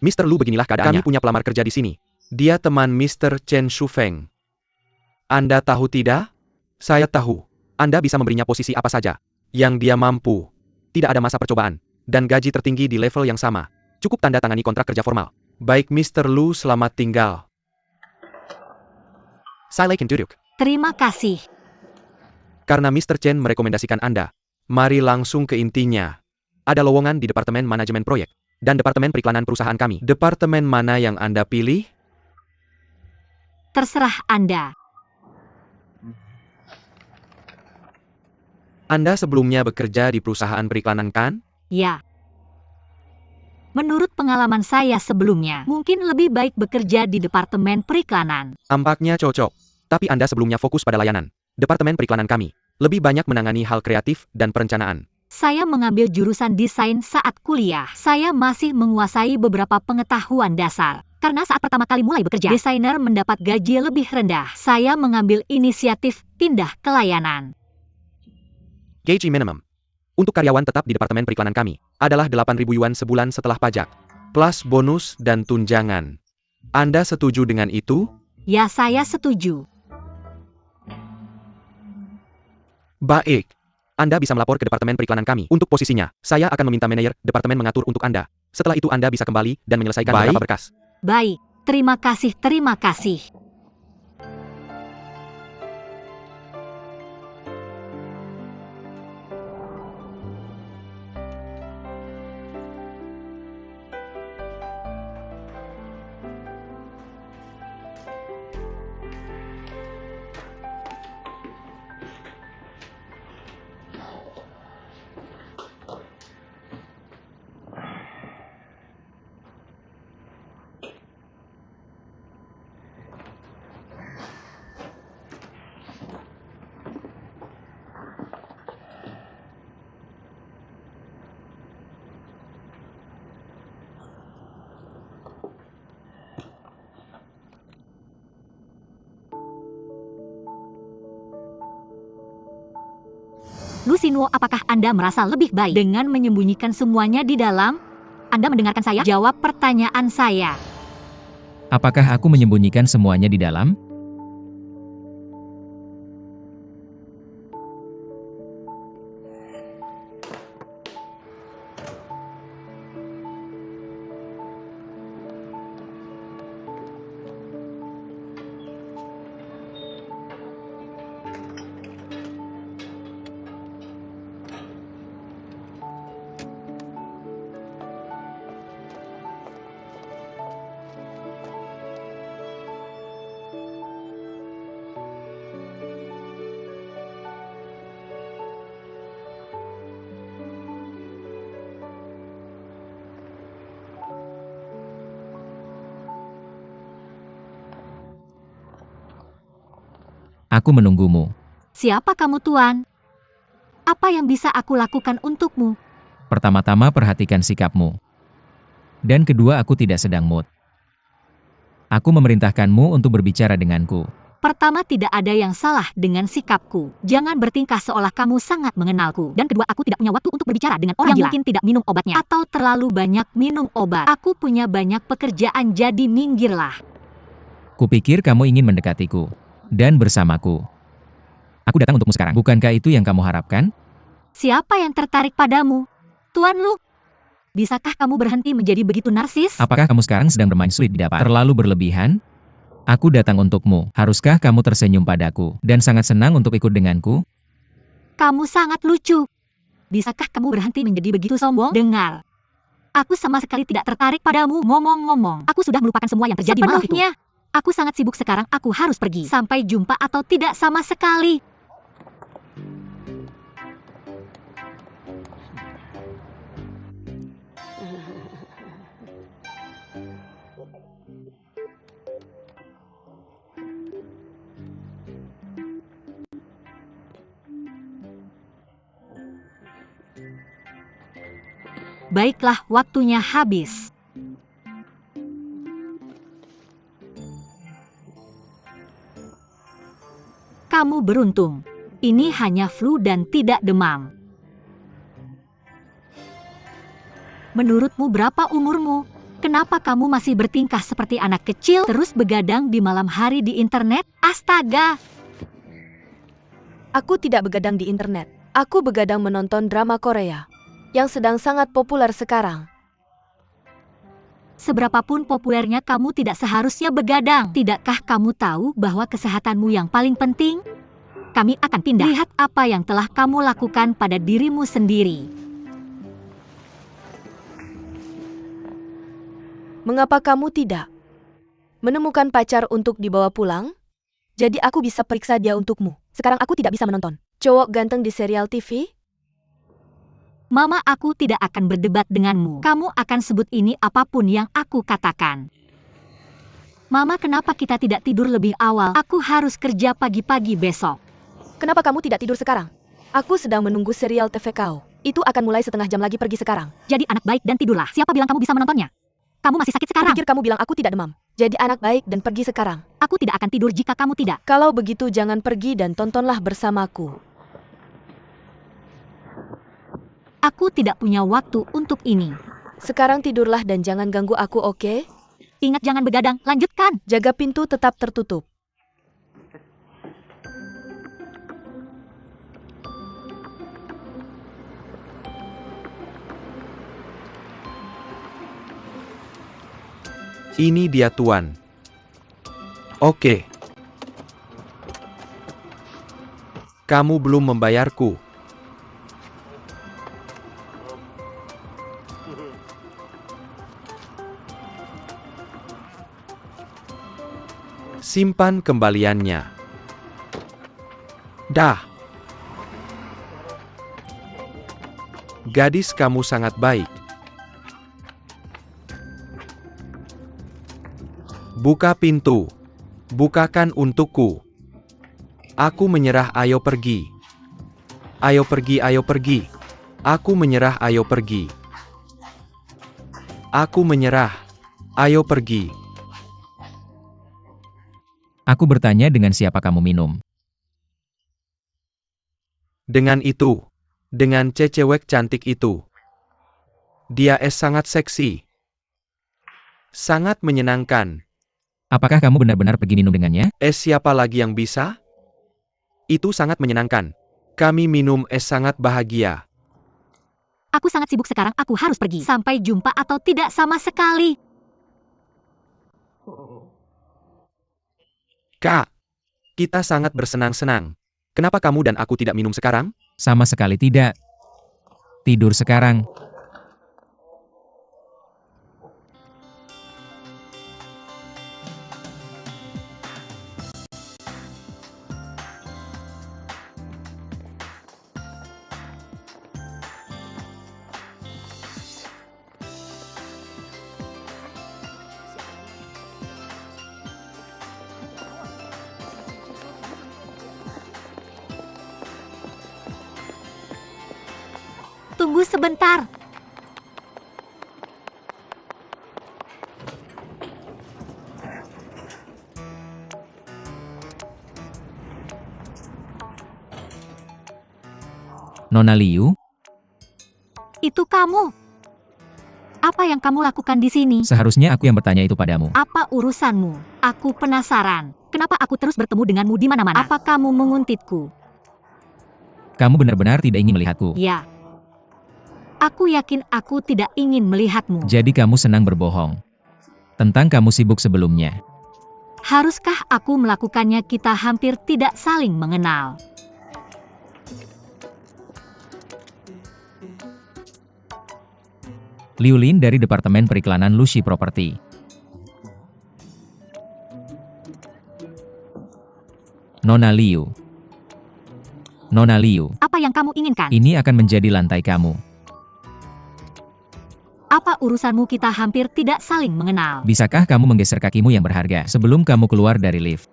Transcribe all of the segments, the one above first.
Mr. Lu, beginilah keadaannya. Kami punya pelamar kerja di sini. Dia teman Mr. Chen Shufeng. Anda tahu tidak? Saya tahu. Anda bisa memberinya posisi apa saja yang dia mampu. Tidak ada masa percobaan. Dan gaji tertinggi di level yang sama. Cukup tanda tangani kontrak kerja formal. Baik Mr. Lu, selamat tinggal. Silakan duduk. Terima kasih. Karena Mr. Chen merekomendasikan Anda, mari langsung ke intinya. Ada lowongan di Departemen Manajemen Proyek dan Departemen Periklanan perusahaan kami. Departemen mana yang Anda pilih? Terserah Anda. Anda sebelumnya bekerja di perusahaan periklanan kan? Ya. Menurut pengalaman saya sebelumnya, mungkin lebih baik bekerja di Departemen Periklanan. Tampaknya cocok. Tapi Anda sebelumnya fokus pada layanan. Departemen periklanan kami lebih banyak menangani hal kreatif dan perencanaan. Saya mengambil jurusan desain saat kuliah. Saya masih menguasai beberapa pengetahuan dasar. Karena saat pertama kali mulai bekerja, desainer mendapat gaji lebih rendah. Saya mengambil inisiatif pindah ke layanan. Gaji minimum untuk karyawan tetap di Departemen Periklanan kami adalah 8.000 yuan sebulan setelah pajak, plus bonus dan tunjangan. Anda setuju dengan itu? Ya, saya setuju. Baik. Anda bisa melapor ke Departemen Periklanan kami untuk posisinya. Saya akan meminta manajer Departemen mengatur untuk Anda. Setelah itu Anda bisa kembali dan menyelesaikan beberapa berkas. Baik, terima kasih, terima kasih. Lu Xinwo, apakah Anda merasa lebih baik dengan menyembunyikan semuanya di dalam? Anda mendengarkan saya? Jawab pertanyaan saya. Apakah aku menyembunyikan semuanya di dalam? Aku menunggumu. Siapa kamu, Tuan? Apa yang bisa aku lakukan untukmu? Pertama-tama perhatikan sikapmu. Dan kedua, aku tidak sedang mood. Aku memerintahkanmu untuk berbicara denganku. Pertama, tidak ada yang salah dengan sikapku. Jangan bertingkah seolah kamu sangat mengenalku. Dan kedua, aku tidak punya waktu untuk berbicara dengan orang yang mungkin tidak minum obatnya. Atau terlalu banyak minum obat. Aku punya banyak pekerjaan, jadi minggirlah. Kupikir kamu ingin mendekatiku. Dan bersamaku. Aku datang untukmu sekarang. Bukankah itu yang kamu harapkan? Siapa yang tertarik padamu? Tuan Lu, bisakah kamu berhenti menjadi begitu narsis? Apakah kamu sekarang sedang bermain sulit didapat? Terlalu berlebihan? Aku datang untukmu. Haruskah kamu tersenyum padaku dan sangat senang untuk ikut denganku? Kamu sangat lucu. Bisakah kamu berhenti menjadi begitu sombong? Dengar. Aku sama sekali tidak tertarik padamu. Ngomong-ngomong, aku sudah melupakan semua yang terjadi malam itu. Aku sangat sibuk sekarang, aku harus pergi. Sampai jumpa atau tidak sama sekali. Baiklah, waktunya habis. Kamu beruntung. Ini hanya flu dan tidak demam. Menurutmu berapa umurmu? Kenapa kamu masih bertingkah seperti anak kecil terus begadang di malam hari di internet? Astaga! Aku tidak begadang di internet. Aku begadang menonton drama Korea yang sedang sangat populer sekarang. Seberapapun populernya kamu tidak seharusnya begadang. Tidakkah kamu tahu bahwa kesehatanmu yang paling penting? Kami akan pindah. Lihat apa yang telah kamu lakukan pada dirimu sendiri. Mengapa kamu tidak menemukan pacar untuk dibawa pulang? Jadi aku bisa periksa dia untukmu. Sekarang aku tidak bisa menonton cowok ganteng di serial TV. Mama, aku tidak akan berdebat denganmu. Kamu akan sebut ini apapun yang aku katakan. Mama, kenapa kita tidak tidur lebih awal? Aku harus kerja pagi-pagi besok. Kenapa kamu tidak tidur sekarang? Aku sedang menunggu serial TV kau. Itu akan mulai setengah jam lagi, pergi sekarang. Jadi anak baik dan tidurlah. Siapa bilang kamu bisa menontonnya? Kamu masih sakit sekarang. Pikir kamu bilang aku tidak demam. Jadi anak baik dan pergi sekarang. Aku tidak akan tidur jika kamu tidak. Kalau begitu jangan pergi dan tontonlah bersamaku. Aku tidak punya waktu untuk ini. Sekarang tidurlah dan jangan ganggu aku, oke? Ingat, jangan begadang. Lanjutkan. Jaga pintu tetap tertutup. Ini dia Tuan. Oke. Kamu belum membayarku. Simpan kembaliannya. Dah. Gadis, kamu sangat baik. Buka pintu. Bukakan untukku. Aku menyerah, ayo pergi. Ayo pergi, ayo pergi. Aku menyerah, ayo pergi. Aku menyerah. Ayo pergi. Aku bertanya, dengan siapa kamu minum? Dengan itu. Dengan cewek cantik itu. Dia sangat seksi. Sangat menyenangkan. Apakah kamu benar-benar pergi minum dengannya? Siapa lagi yang bisa? Itu sangat menyenangkan. Kami minum sangat bahagia. Aku sangat sibuk sekarang, aku harus pergi. Sampai jumpa atau tidak sama sekali. Kak, kita sangat bersenang-senang. Kenapa kamu dan aku tidak minum sekarang? Sama sekali tidak. Tidur sekarang. Tunggu sebentar. Nona Liu, Itu kamu. Apa yang kamu lakukan di sini? seharusnya aku yang bertanya itu padamu. Apa urusanmu? Aku penasaran. Kenapa aku terus bertemu denganmu di mana-mana? Apa kamu menguntitku? Kamu benar-benar tidak ingin melihatku. Ya. Aku yakin aku tidak ingin melihatmu. Jadi kamu senang berbohong. Tentang kamu sibuk sebelumnya. Haruskah aku melakukannya? Kita hampir tidak saling mengenal. Liu Lin dari Departemen Periklanan Lushi Property. Nona Liu. Nona Liu, Apa yang kamu inginkan? ini akan menjadi lantai kamu. Apa urusanmu? Kita hampir tidak saling mengenal. Bisakah kamu menggeser kakimu yang berharga sebelum kamu keluar dari lift?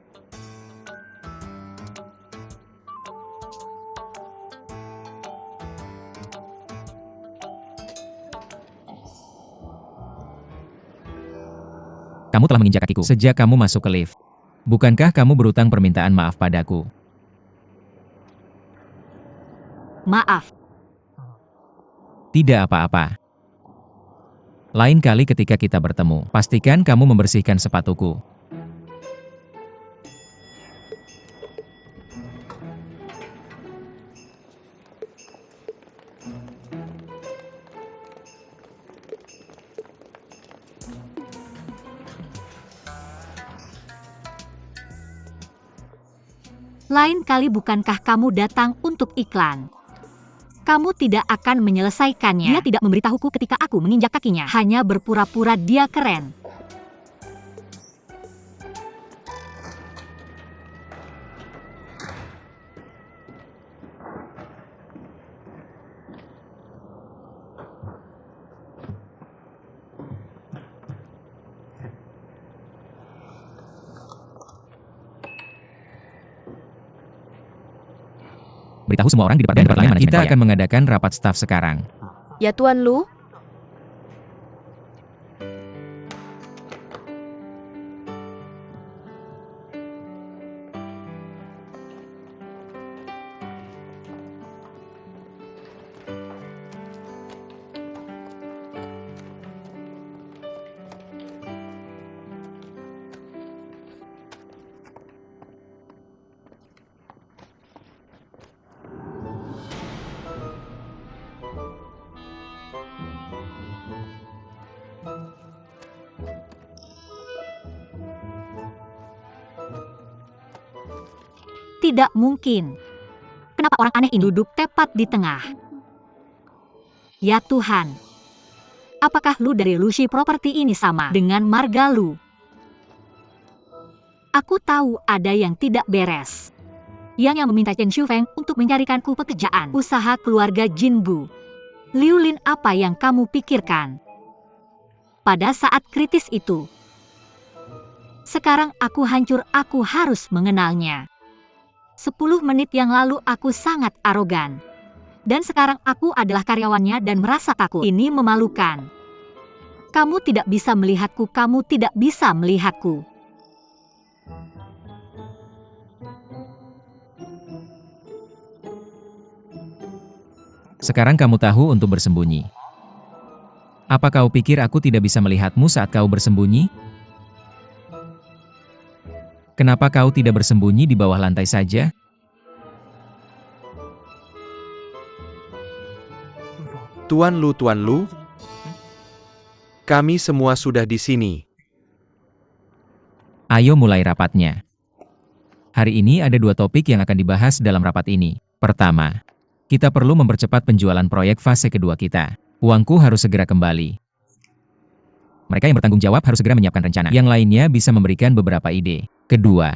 Kamu telah menginjak kakiku sejak kamu masuk ke lift. Bukankah kamu berutang permintaan maaf padaku? Maaf. Tidak apa-apa. Lain kali ketika kita bertemu, pastikan kamu membersihkan sepatuku. Lain kali bukankah kamu datang untuk iklan? Kamu tidak akan menyelesaikannya. Dia tidak memberitahuku ketika aku menginjak kakinya. Hanya berpura-pura dia keren. Beritahu semua orang di departemen manajemen. Kita akan mengadakan rapat staf sekarang. Ya Tuan Lu. Tidak mungkin. Kenapa orang aneh ini duduk tepat di tengah? Ya Tuhan. Apakah Lu dari Lucy Property ini sama dengan marga Lu? Aku tahu ada yang tidak beres. Yang meminta Chen Shufeng untuk mencarikanku pekerjaan. Usaha keluarga Jinbu. Liu Lin, apa yang kamu pikirkan? Pada saat kritis itu. Sekarang aku hancur, aku harus mengenalnya. 10 menit yang lalu aku sangat arogan. Dan sekarang aku adalah karyawannya dan merasa takut. Ini memalukan. Kamu tidak bisa melihatku, kamu tidak bisa melihatku. Sekarang kamu tahu untuk bersembunyi. Apa kau pikir aku tidak bisa melihatmu saat kau bersembunyi? Kenapa kau tidak bersembunyi di bawah lantai saja? Tuan Lu, kami semua sudah di sini. Ayo mulai rapatnya. Hari ini ada 2 topik yang akan dibahas dalam rapat ini. Pertama, kita perlu mempercepat penjualan proyek fase kedua kita. Uangku harus segera kembali. Mereka yang bertanggung jawab harus segera menyiapkan rencana. Yang lainnya bisa memberikan beberapa ide. Kedua,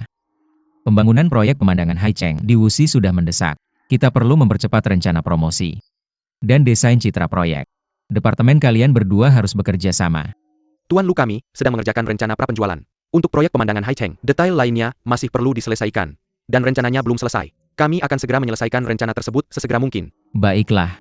pembangunan proyek pemandangan Haicheng di Wuxi sudah mendesak. Kita perlu mempercepat rencana promosi dan desain citra proyek. Departemen kalian berdua harus bekerja sama. Tuan Lu, kami sedang mengerjakan rencana pra-penjualan. Untuk proyek pemandangan Haicheng, detail lainnya masih perlu diselesaikan. Dan rencananya belum selesai. Kami akan segera menyelesaikan rencana tersebut sesegera mungkin. Baiklah.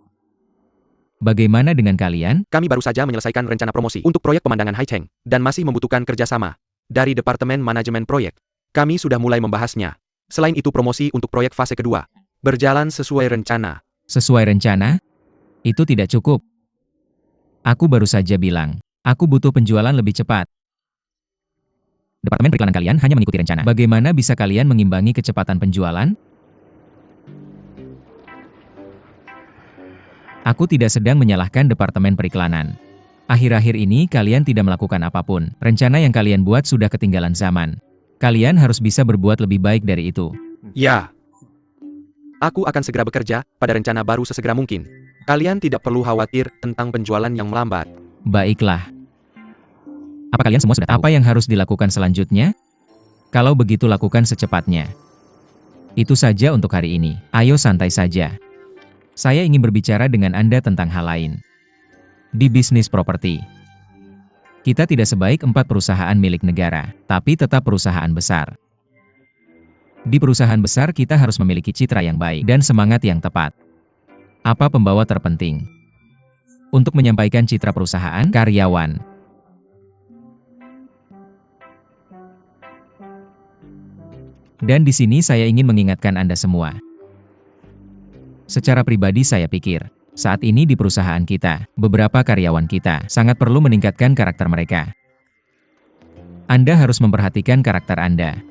Bagaimana dengan kalian? Kami baru saja menyelesaikan rencana promosi untuk proyek pemandangan Haicheng, dan masih membutuhkan kerjasama dari Departemen Manajemen Proyek. Kami sudah mulai membahasnya. Selain itu, promosi untuk proyek fase kedua berjalan sesuai rencana. Sesuai rencana? Itu tidak cukup. Aku baru saja bilang, aku butuh penjualan lebih cepat. Departemen periklanan kalian hanya mengikuti rencana. Bagaimana bisa kalian mengimbangi kecepatan penjualan? Aku tidak sedang menyalahkan Departemen Periklanan. Akhir-akhir ini kalian tidak melakukan apapun. Rencana yang kalian buat sudah ketinggalan zaman. Kalian harus bisa berbuat lebih baik dari itu. Ya. Aku akan segera bekerja pada rencana baru sesegera mungkin. Kalian tidak perlu khawatir tentang penjualan yang melambat. Baiklah. Apa kalian semua sudah tahu? Apa yang harus dilakukan selanjutnya? Kalau begitu lakukan secepatnya. Itu saja untuk hari ini. Ayo santai saja. Saya ingin berbicara dengan Anda tentang hal lain. Di bisnis properti, kita tidak sebaik 4 perusahaan milik negara, tapi tetap perusahaan besar. Di perusahaan besar kita harus memiliki citra yang baik dan semangat yang tepat. Apa pembawa terpenting? Untuk menyampaikan citra perusahaan, karyawan. Dan di sini saya ingin mengingatkan Anda semua. Secara pribadi saya pikir, Saat ini di perusahaan kita, beberapa karyawan kita sangat perlu meningkatkan karakter mereka. Anda harus memperhatikan karakter Anda.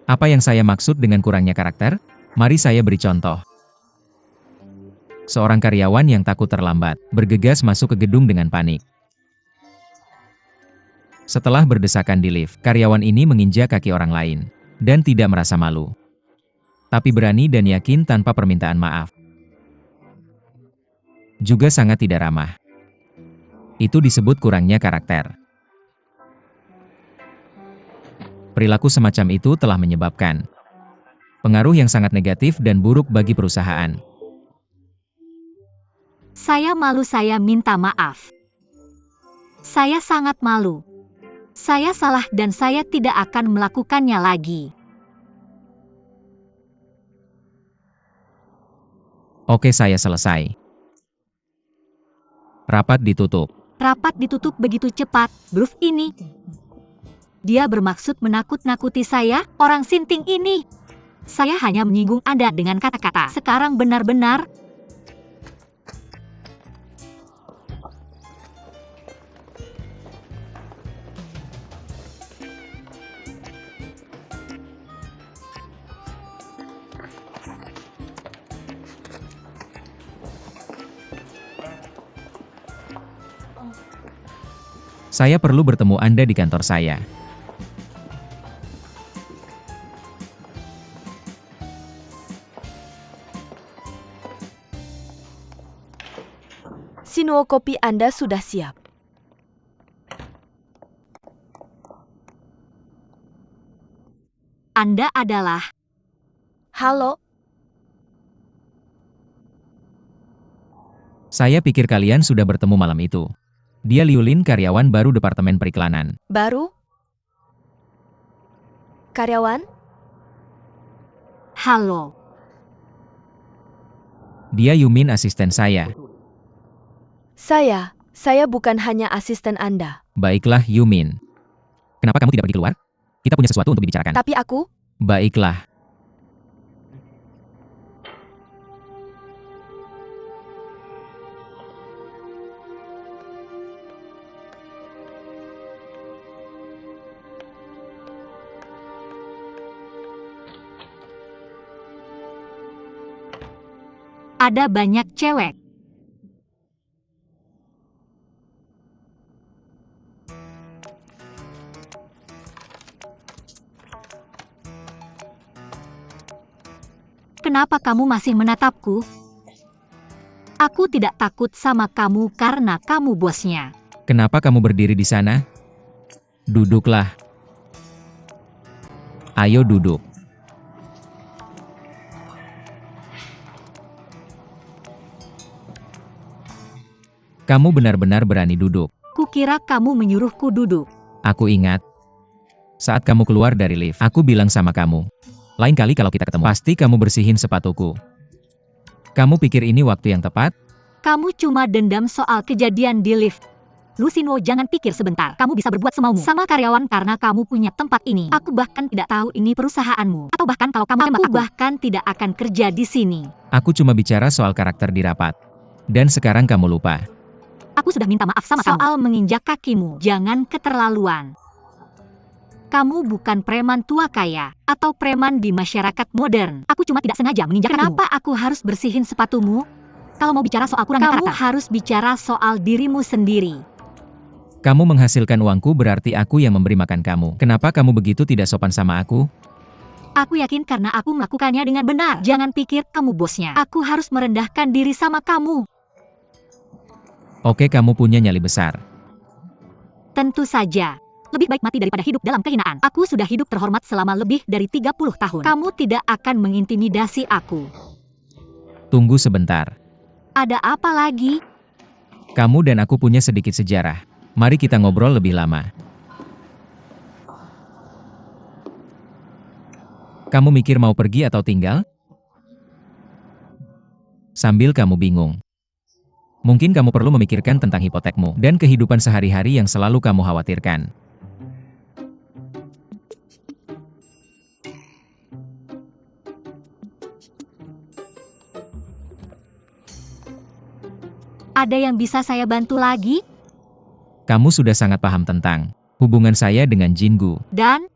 Apa yang saya maksud dengan kurangnya karakter? Mari saya beri contoh. Seorang karyawan yang takut terlambat, bergegas masuk ke gedung dengan panik. Setelah berdesakan di lift, karyawan ini menginjak kaki orang lain, dan tidak merasa malu. Tapi berani dan yakin tanpa permintaan maaf. Juga sangat tidak ramah. Itu disebut kurangnya karakter. Perilaku semacam itu telah menyebabkan pengaruh yang sangat negatif dan buruk bagi perusahaan. Saya malu, saya minta maaf. Saya sangat malu. Saya salah dan saya tidak akan melakukannya lagi. Oke, saya selesai. Rapat ditutup. Rapat ditutup begitu cepat, Bruce ini. Dia bermaksud menakut-nakuti saya, orang sinting ini. Saya hanya menyinggung Anda dengan kata-kata. Sekarang benar-benar. Saya perlu bertemu Anda di kantor saya. Sinuo, kopi Anda sudah siap. Anda adalah... Halo, Saya pikir kalian sudah bertemu malam itu. Dia Liulin, karyawan baru Departemen Periklanan. baru? Karyawan? Halo. Dia Yumin, asisten saya. Saya bukan hanya asisten Anda. Baiklah, Yumin. Kenapa kamu tidak pergi keluar? Kita punya sesuatu untuk dibicarakan. Tapi aku, Baiklah. Ada banyak cewek. Kenapa kamu masih menatapku? Aku tidak takut sama kamu karena kamu bosnya. Kenapa kamu berdiri di sana? Duduklah. Ayo duduk. Kamu benar-benar berani duduk. Kukira kamu menyuruhku duduk. Aku ingat. Saat kamu keluar dari lift, aku bilang sama kamu. Lain kali kalau kita ketemu, pasti kamu bersihin sepatuku. Kamu pikir ini waktu yang tepat? Kamu cuma dendam soal kejadian di lift. Lucinwo, jangan pikir sebentar. Kamu bisa berbuat semaumu sama karyawan karena kamu punya tempat ini. Aku bahkan tidak tahu ini perusahaanmu. Atau bahkan kalau kamu tembak aku, bahkan tidak akan kerja di sini. Aku cuma bicara soal karakter di rapat. Dan sekarang kamu lupa. Aku sudah minta maaf sama kamu. Soal menginjak kakimu, jangan keterlaluan. Kamu bukan preman tua kaya, atau preman di masyarakat modern. Aku cuma tidak sengaja menginjak kakimu. Kenapa aku harus bersihin sepatumu? Kalau mau bicara soal kurangnya karakter, kamu harus bicara soal dirimu sendiri. Kamu menghasilkan uangku, berarti aku yang memberi makan kamu. Kenapa kamu begitu tidak sopan sama aku? Aku yakin karena aku melakukannya dengan benar. Jangan pikir kamu bosnya. Aku harus merendahkan diri sama kamu. Oke, kamu punya nyali besar. Tentu saja. Lebih baik mati daripada hidup dalam kehinaan. Aku sudah hidup terhormat selama lebih dari 30 tahun. Kamu tidak akan mengintimidasi aku. Tunggu sebentar. Ada apa lagi? Kamu dan aku punya sedikit sejarah. Mari kita ngobrol lebih lama. Kamu mikir mau pergi atau tinggal? Sambil kamu bingung. Mungkin kamu perlu memikirkan tentang hipotekmu dan kehidupan sehari-hari yang selalu kamu khawatirkan. ada yang bisa saya bantu lagi? Kamu sudah sangat paham tentang hubungan saya dengan Jingu. Dan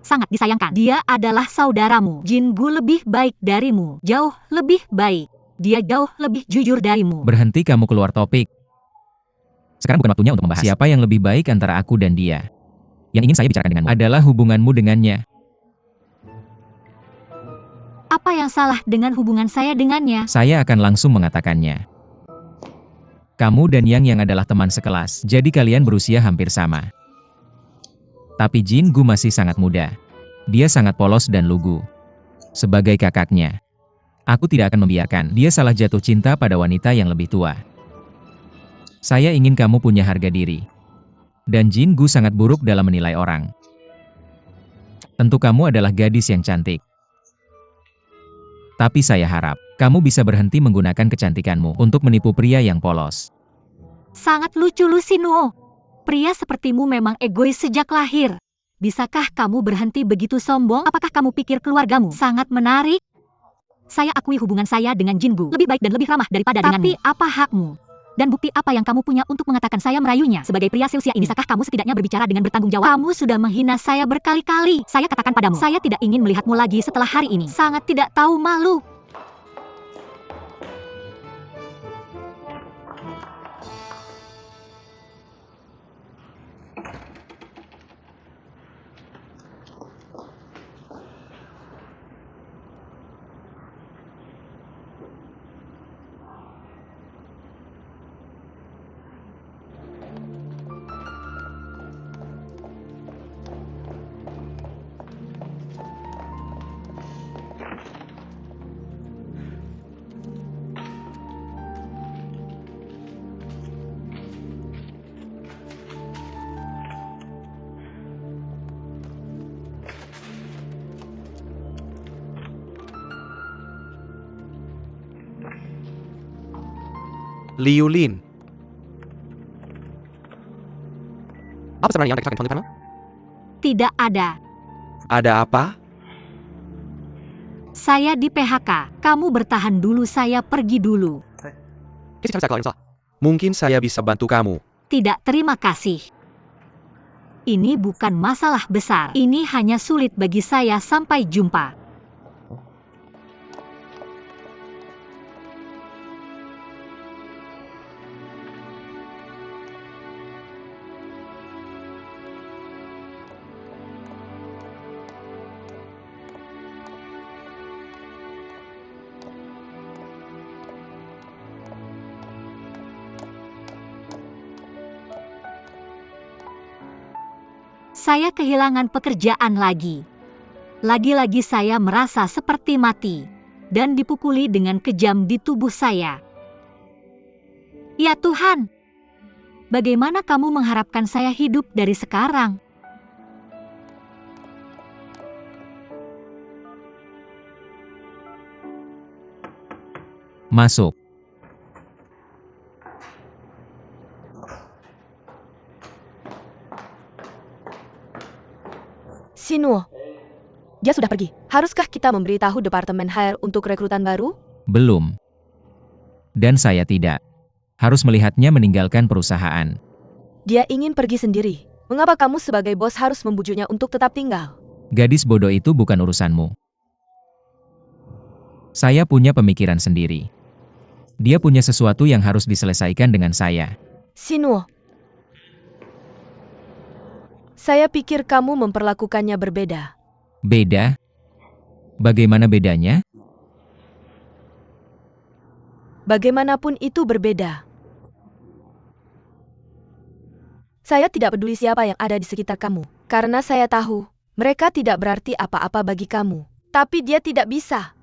sangat disayangkan, dia adalah saudaramu. Jingu lebih baik darimu, jauh lebih baik. Dia jauh lebih jujur darimu. Berhenti kamu keluar topik. Sekarang bukan waktunya untuk membahas siapa yang lebih baik antara aku dan dia. Yang ingin saya bicarakan denganmu adalah hubunganmu dengannya. Apa yang salah dengan hubungan saya dengannya? Saya akan langsung mengatakannya. Kamu dan Yang adalah teman sekelas, jadi kalian berusia hampir sama. Tapi Jingu masih sangat muda. Dia sangat polos dan lugu. Sebagai kakaknya, aku tidak akan membiarkan dia salah jatuh cinta pada wanita yang lebih tua. Saya ingin kamu punya harga diri. Dan Jingu sangat buruk dalam menilai orang. Tentu kamu adalah gadis yang cantik. Tapi saya harap, kamu bisa berhenti menggunakan kecantikanmu untuk menipu pria yang polos. Sangat lucu, Lucinuo. Pria sepertimu memang egois sejak lahir. Bisakah kamu berhenti begitu sombong? Apakah kamu pikir keluargamu sangat menarik? Saya akui hubungan saya dengan Jingu lebih baik dan lebih ramah daripada denganmu. Tapi apa hakmu? Dan bukti apa yang kamu punya untuk mengatakan saya merayunya? Sebagai pria seusia ini, bisakah kamu setidaknya berbicara dengan bertanggung jawab? Kamu sudah menghina saya berkali-kali. Saya katakan padamu, saya tidak ingin melihatmu lagi setelah hari ini. Sangat tidak tahu malu. Liu Lin. Apa sebenarnya yang terjadi di sana? Tidak ada. Ada apa? Saya di PHK. Kamu bertahan dulu, saya pergi dulu. Mungkin saya bisa bantu kamu. Tidak, terima kasih. Ini bukan masalah besar. Ini hanya sulit bagi saya. Sampai jumpa. Saya kehilangan pekerjaan lagi. Lagi-lagi saya merasa seperti mati. Dan dipukuli dengan kejam di tubuh saya. Ya Tuhan! Bagaimana kamu mengharapkan saya hidup dari sekarang? Masuk. Sinuo, dia sudah pergi. Haruskah kita memberitahu Departemen HR untuk rekrutan baru? Belum. Dan saya tidak. Harus melihatnya meninggalkan perusahaan. Dia ingin pergi sendiri. Mengapa kamu sebagai bos harus membujuknya untuk tetap tinggal? Gadis bodoh itu bukan urusanmu. Saya punya pemikiran sendiri. Dia punya sesuatu yang harus diselesaikan dengan saya. Sinuo, saya pikir kamu memperlakukannya berbeda. Beda? Bagaimana bedanya? Bagaimanapun itu berbeda. Saya tidak peduli siapa yang ada di sekitar kamu, karena saya tahu mereka tidak berarti apa-apa bagi kamu. Tapi dia tidak bisa.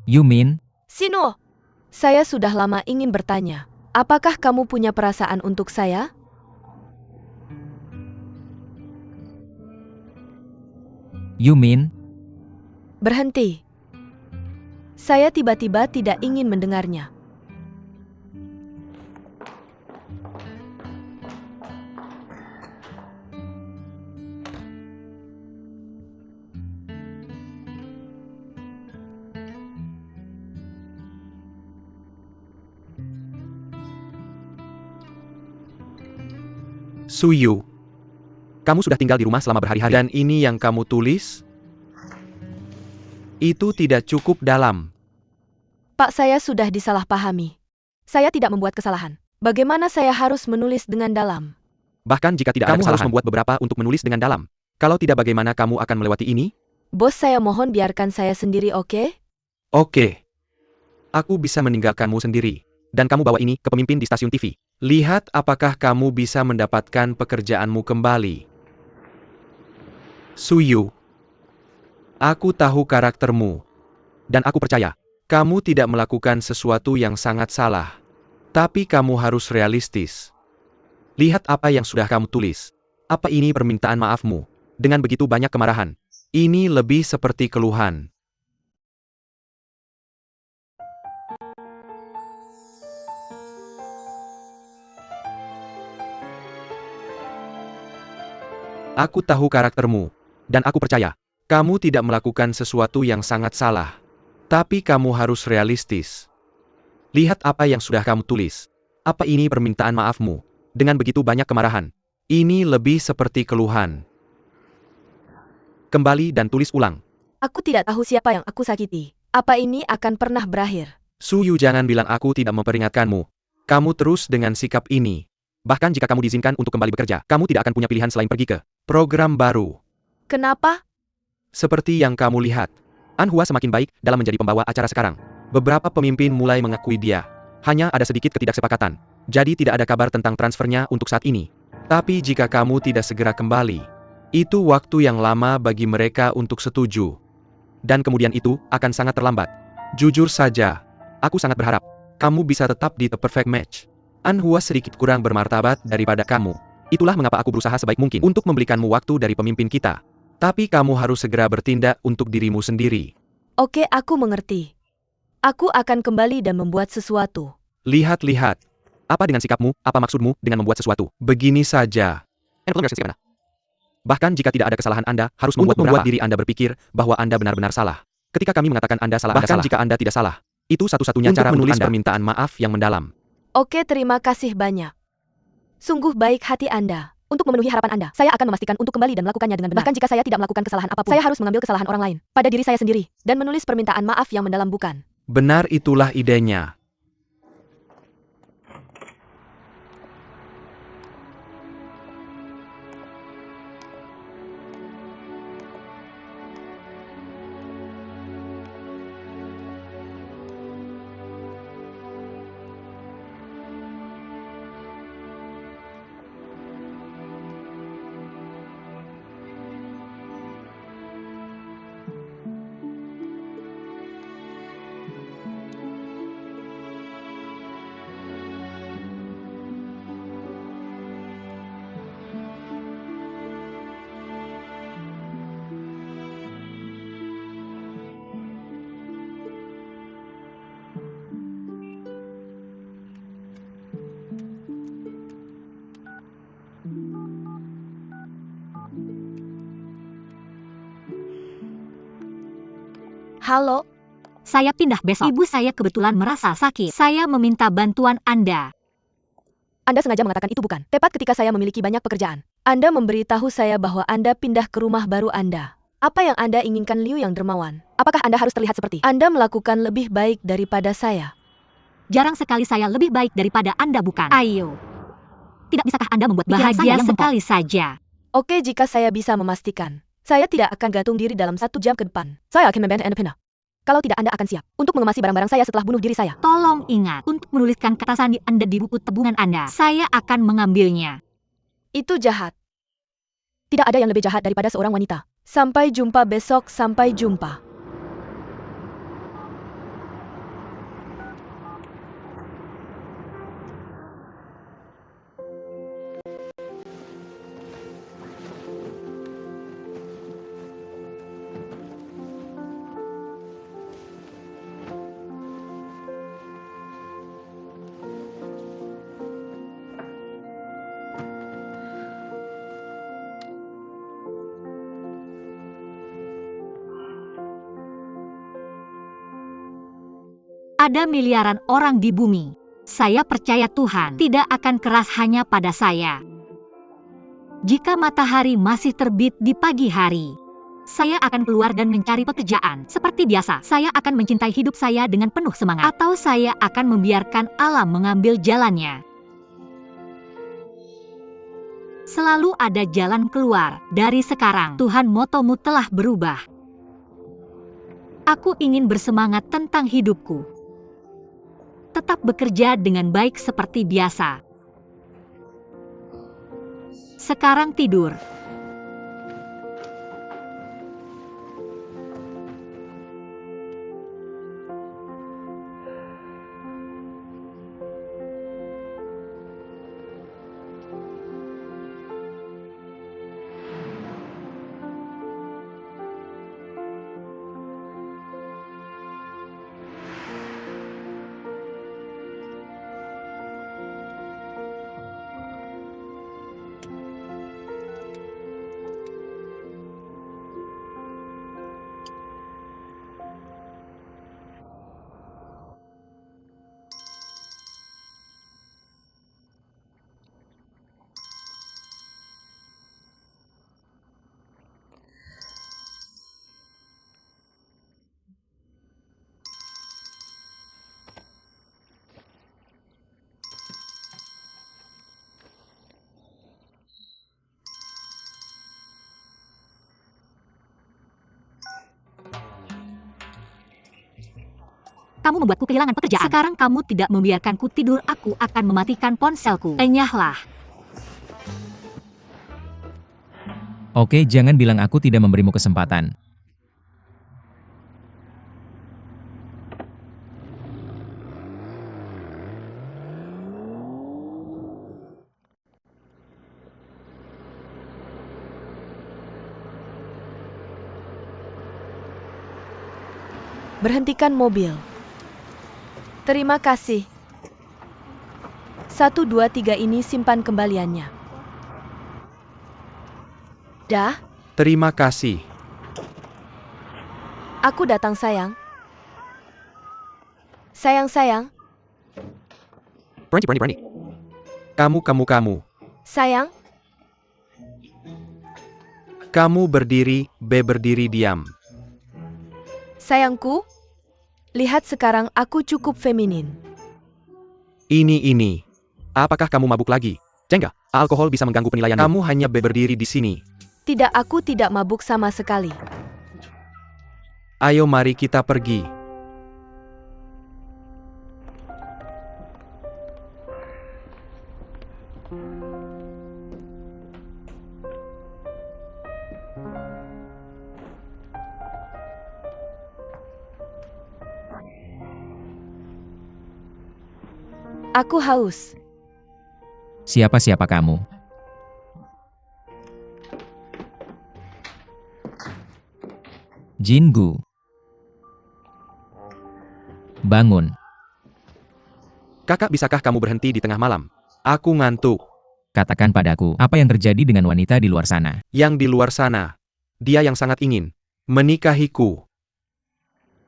You mean? Sinuo, saya sudah lama ingin bertanya, apakah kamu punya perasaan untuk saya? You mean? Berhenti. Saya tiba-tiba tidak ingin mendengarnya. Suyu, kamu sudah tinggal di rumah selama berhari-hari dan ini yang kamu tulis? Itu tidak cukup dalam. Pak, saya sudah disalahpahami. Saya tidak membuat kesalahan. Bagaimana saya harus menulis dengan dalam? Bahkan jika tidak ada kesalahan, harus membuat beberapa untuk menulis dengan dalam. Kalau tidak, bagaimana kamu akan melewati ini? Bos, saya mohon biarkan saya sendiri, oke? Oke. Aku bisa meninggalkanmu sendiri. Dan kamu bawa ini ke pemimpin di stasiun TV. Lihat apakah kamu bisa mendapatkan pekerjaanmu kembali. Suyu, aku tahu karaktermu. Dan aku percaya, kamu tidak melakukan sesuatu yang sangat salah. Tapi kamu harus realistis. Lihat apa yang sudah kamu tulis. Apa ini permintaan maafmu? Dengan begitu banyak kemarahan. Ini lebih seperti keluhan. Aku tahu karaktermu. Dan aku percaya, kamu tidak melakukan sesuatu yang sangat salah. Tapi kamu harus realistis. Lihat apa yang sudah kamu tulis. Apa ini permintaan maafmu? Dengan begitu banyak kemarahan. Ini lebih seperti keluhan. Kembali dan tulis ulang. Aku tidak tahu siapa yang aku sakiti. Apa ini akan pernah berakhir? Suyu, jangan bilang aku tidak memperingatkanmu. Kamu terus dengan sikap ini. Bahkan jika kamu diizinkan untuk kembali bekerja, kamu tidak akan punya pilihan selain pergi ke program baru. Kenapa? Seperti yang kamu lihat, Anhua semakin baik dalam menjadi pembawa acara sekarang. Beberapa pemimpin mulai mengakui dia. Hanya ada sedikit ketidaksepakatan. Jadi tidak ada kabar tentang transfernya untuk saat ini. Tapi jika kamu tidak segera kembali, itu waktu yang lama bagi mereka untuk setuju. Dan kemudian itu akan sangat terlambat. Jujur saja, aku sangat berharap kamu bisa tetap di The Perfect Match. Anhua sedikit kurang bermartabat daripada kamu. Itulah mengapa aku berusaha sebaik mungkin untuk membelikanmu waktu dari pemimpin kita. Tapi kamu harus segera bertindak untuk dirimu sendiri. Oke, aku mengerti. Aku akan kembali dan membuat sesuatu. Lihat-lihat. Apa dengan sikapmu? Apa maksudmu dengan membuat sesuatu? Begini saja. Bahkan jika tidak ada kesalahan, Anda harus membuat diri Anda berpikir bahwa Anda benar-benar salah. Ketika kami mengatakan Anda salah, bahkan jika Anda tidak salah, itu satu-satunya cara menulis permintaan maaf yang mendalam. Oke, terima kasih banyak. Sungguh baik hati Anda. Untuk memenuhi harapan Anda, saya akan memastikan untuk kembali dan melakukannya dengan benar. Bahkan jika saya tidak melakukan kesalahan apapun, saya harus mengambil kesalahan orang lain pada diri saya sendiri dan menulis permintaan maaf yang mendalam, bukan? Benar, itulah idenya. Halo? Saya pindah besok. Ibu saya kebetulan merasa sakit. Saya meminta bantuan Anda. Anda sengaja mengatakan itu, bukan? Tepat ketika saya memiliki banyak pekerjaan. Anda memberitahu saya bahwa Anda pindah ke rumah baru Anda. Apa yang Anda inginkan, Liu yang dermawan? Apakah Anda harus terlihat seperti Anda melakukan lebih baik daripada saya? Jarang sekali saya lebih baik daripada Anda, bukan? Ayo. Tidak bisakah Anda membuat bahagia sekali saja? Oke, jika saya bisa memastikan. Saya tidak akan gantung diri dalam 1 jam ke depan. Saya akan membantu Anda pindah. Kalau tidak, Anda akan siap untuk mengemasi barang-barang saya setelah bunuh diri saya. Tolong ingat, untuk menuliskan kata sandi Anda di buku tabungan Anda. Saya akan mengambilnya. Itu jahat. Tidak ada yang lebih jahat daripada seorang wanita. Sampai jumpa besok, sampai jumpa. Ada miliaran orang di bumi. Saya percaya Tuhan tidak akan keras hanya pada saya. Jika matahari masih terbit di pagi hari, saya akan keluar dan mencari pekerjaan. Seperti biasa, saya akan mencintai hidup saya dengan penuh semangat. Atau saya akan membiarkan alam mengambil jalannya. Selalu ada jalan keluar. Dari sekarang, Tuhan, motomu telah berubah. Aku ingin bersemangat tentang hidupku. Tetap bekerja dengan baik seperti biasa. Sekarang tidur. Kamu membuatku kehilangan pekerjaan. Sekarang kamu tidak membiarkanku tidur, aku akan mematikan ponselku. Enyahlah. Oke, jangan bilang aku tidak memberimu kesempatan. Berhentikan mobil. Terima kasih. 1, 2, 3 ini simpan kembaliannya. Dah, Terima kasih. aku datang sayang. Sayang. Berhenti. Kamu. Sayang, Kamu berdiri, berdiri diam. sayangku. Lihat sekarang aku cukup feminin. Ini. Apakah kamu mabuk lagi? Jengga, alkohol bisa mengganggu penilaian. Kamu hanya berdiri di sini. Tidak, aku tidak mabuk sama sekali. Ayo mari kita pergi. Aku haus. Siapa kamu? Jingu. Bangun. Kakak, bisakah kamu berhenti di tengah malam? Aku ngantuk. Katakan padaku, apa yang terjadi dengan wanita di luar sana? Yang di luar sana. Dia yang sangat ingin menikahiku.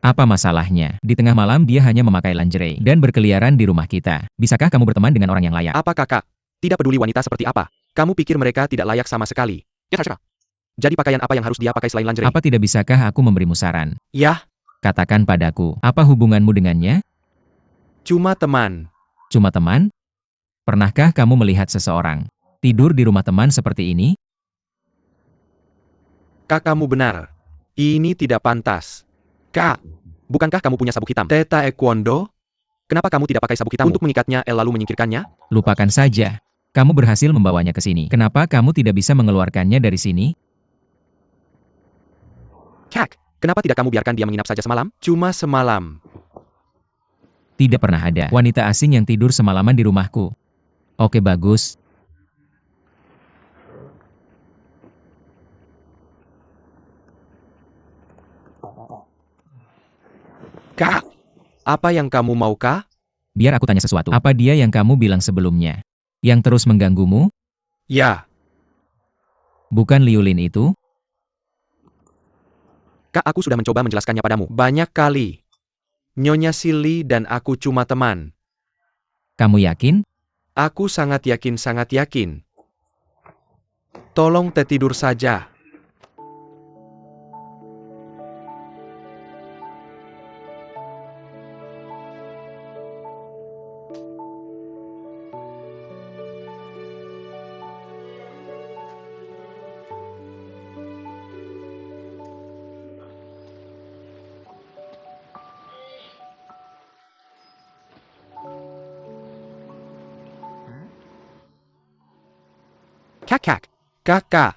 Apa masalahnya? Di tengah malam dia hanya memakai lingerie dan berkeliaran di rumah kita. Bisakah kamu berteman dengan orang yang layak? Apa kakak? Tidak peduli wanita seperti apa. Kamu pikir mereka tidak layak sama sekali? Ya, terserah. Jadi pakaian apa yang harus dia pakai selain lingerie? Apa tidak bisakah aku memberimu saran? Yah, Katakan padaku, apa hubunganmu dengannya? cuma teman. Cuma teman? Pernahkah kamu melihat seseorang tidur di rumah teman seperti ini? Kakakmu benar. Ini tidak pantas. Kak, bukankah kamu punya sabuk hitam? Teta Taekwondo? Kenapa kamu tidak pakai sabuk hitam untuk mengikatnya lalu menyingkirkannya? Lupakan saja. Kamu berhasil membawanya ke sini. Kenapa kamu tidak bisa mengeluarkannya dari sini? Kak, kenapa tidak kamu biarkan dia menginap saja semalam? Cuma semalam. Tidak pernah ada wanita asing yang tidur semalaman di rumahku. Oke, bagus. Kak, apa yang kamu mau, Kak? Biar aku tanya sesuatu. Apa dia yang kamu bilang sebelumnya? Yang terus mengganggumu? Ya, Bukan Liulin itu? Kak, aku sudah mencoba menjelaskannya padamu banyak kali. Nyonya Silly dan aku cuma teman. Kamu yakin? Aku sangat yakin, sangat yakin. Tolong tidur saja. Kakak, kakak.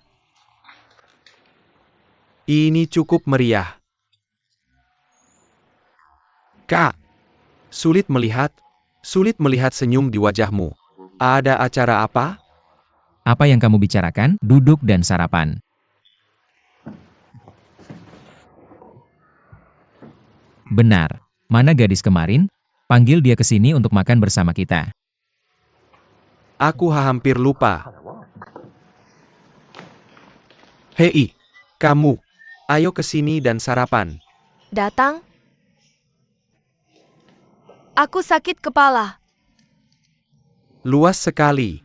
Ini cukup meriah. Kak, sulit melihat senyum di wajahmu. Ada acara apa? Apa yang kamu bicarakan? Duduk dan sarapan. Benar. Mana gadis kemarin? Panggil dia ke sini untuk makan bersama kita. Aku hampir lupa. Hei, kamu. Ayo ke sini dan sarapan. Datang? Aku sakit kepala. Luas sekali.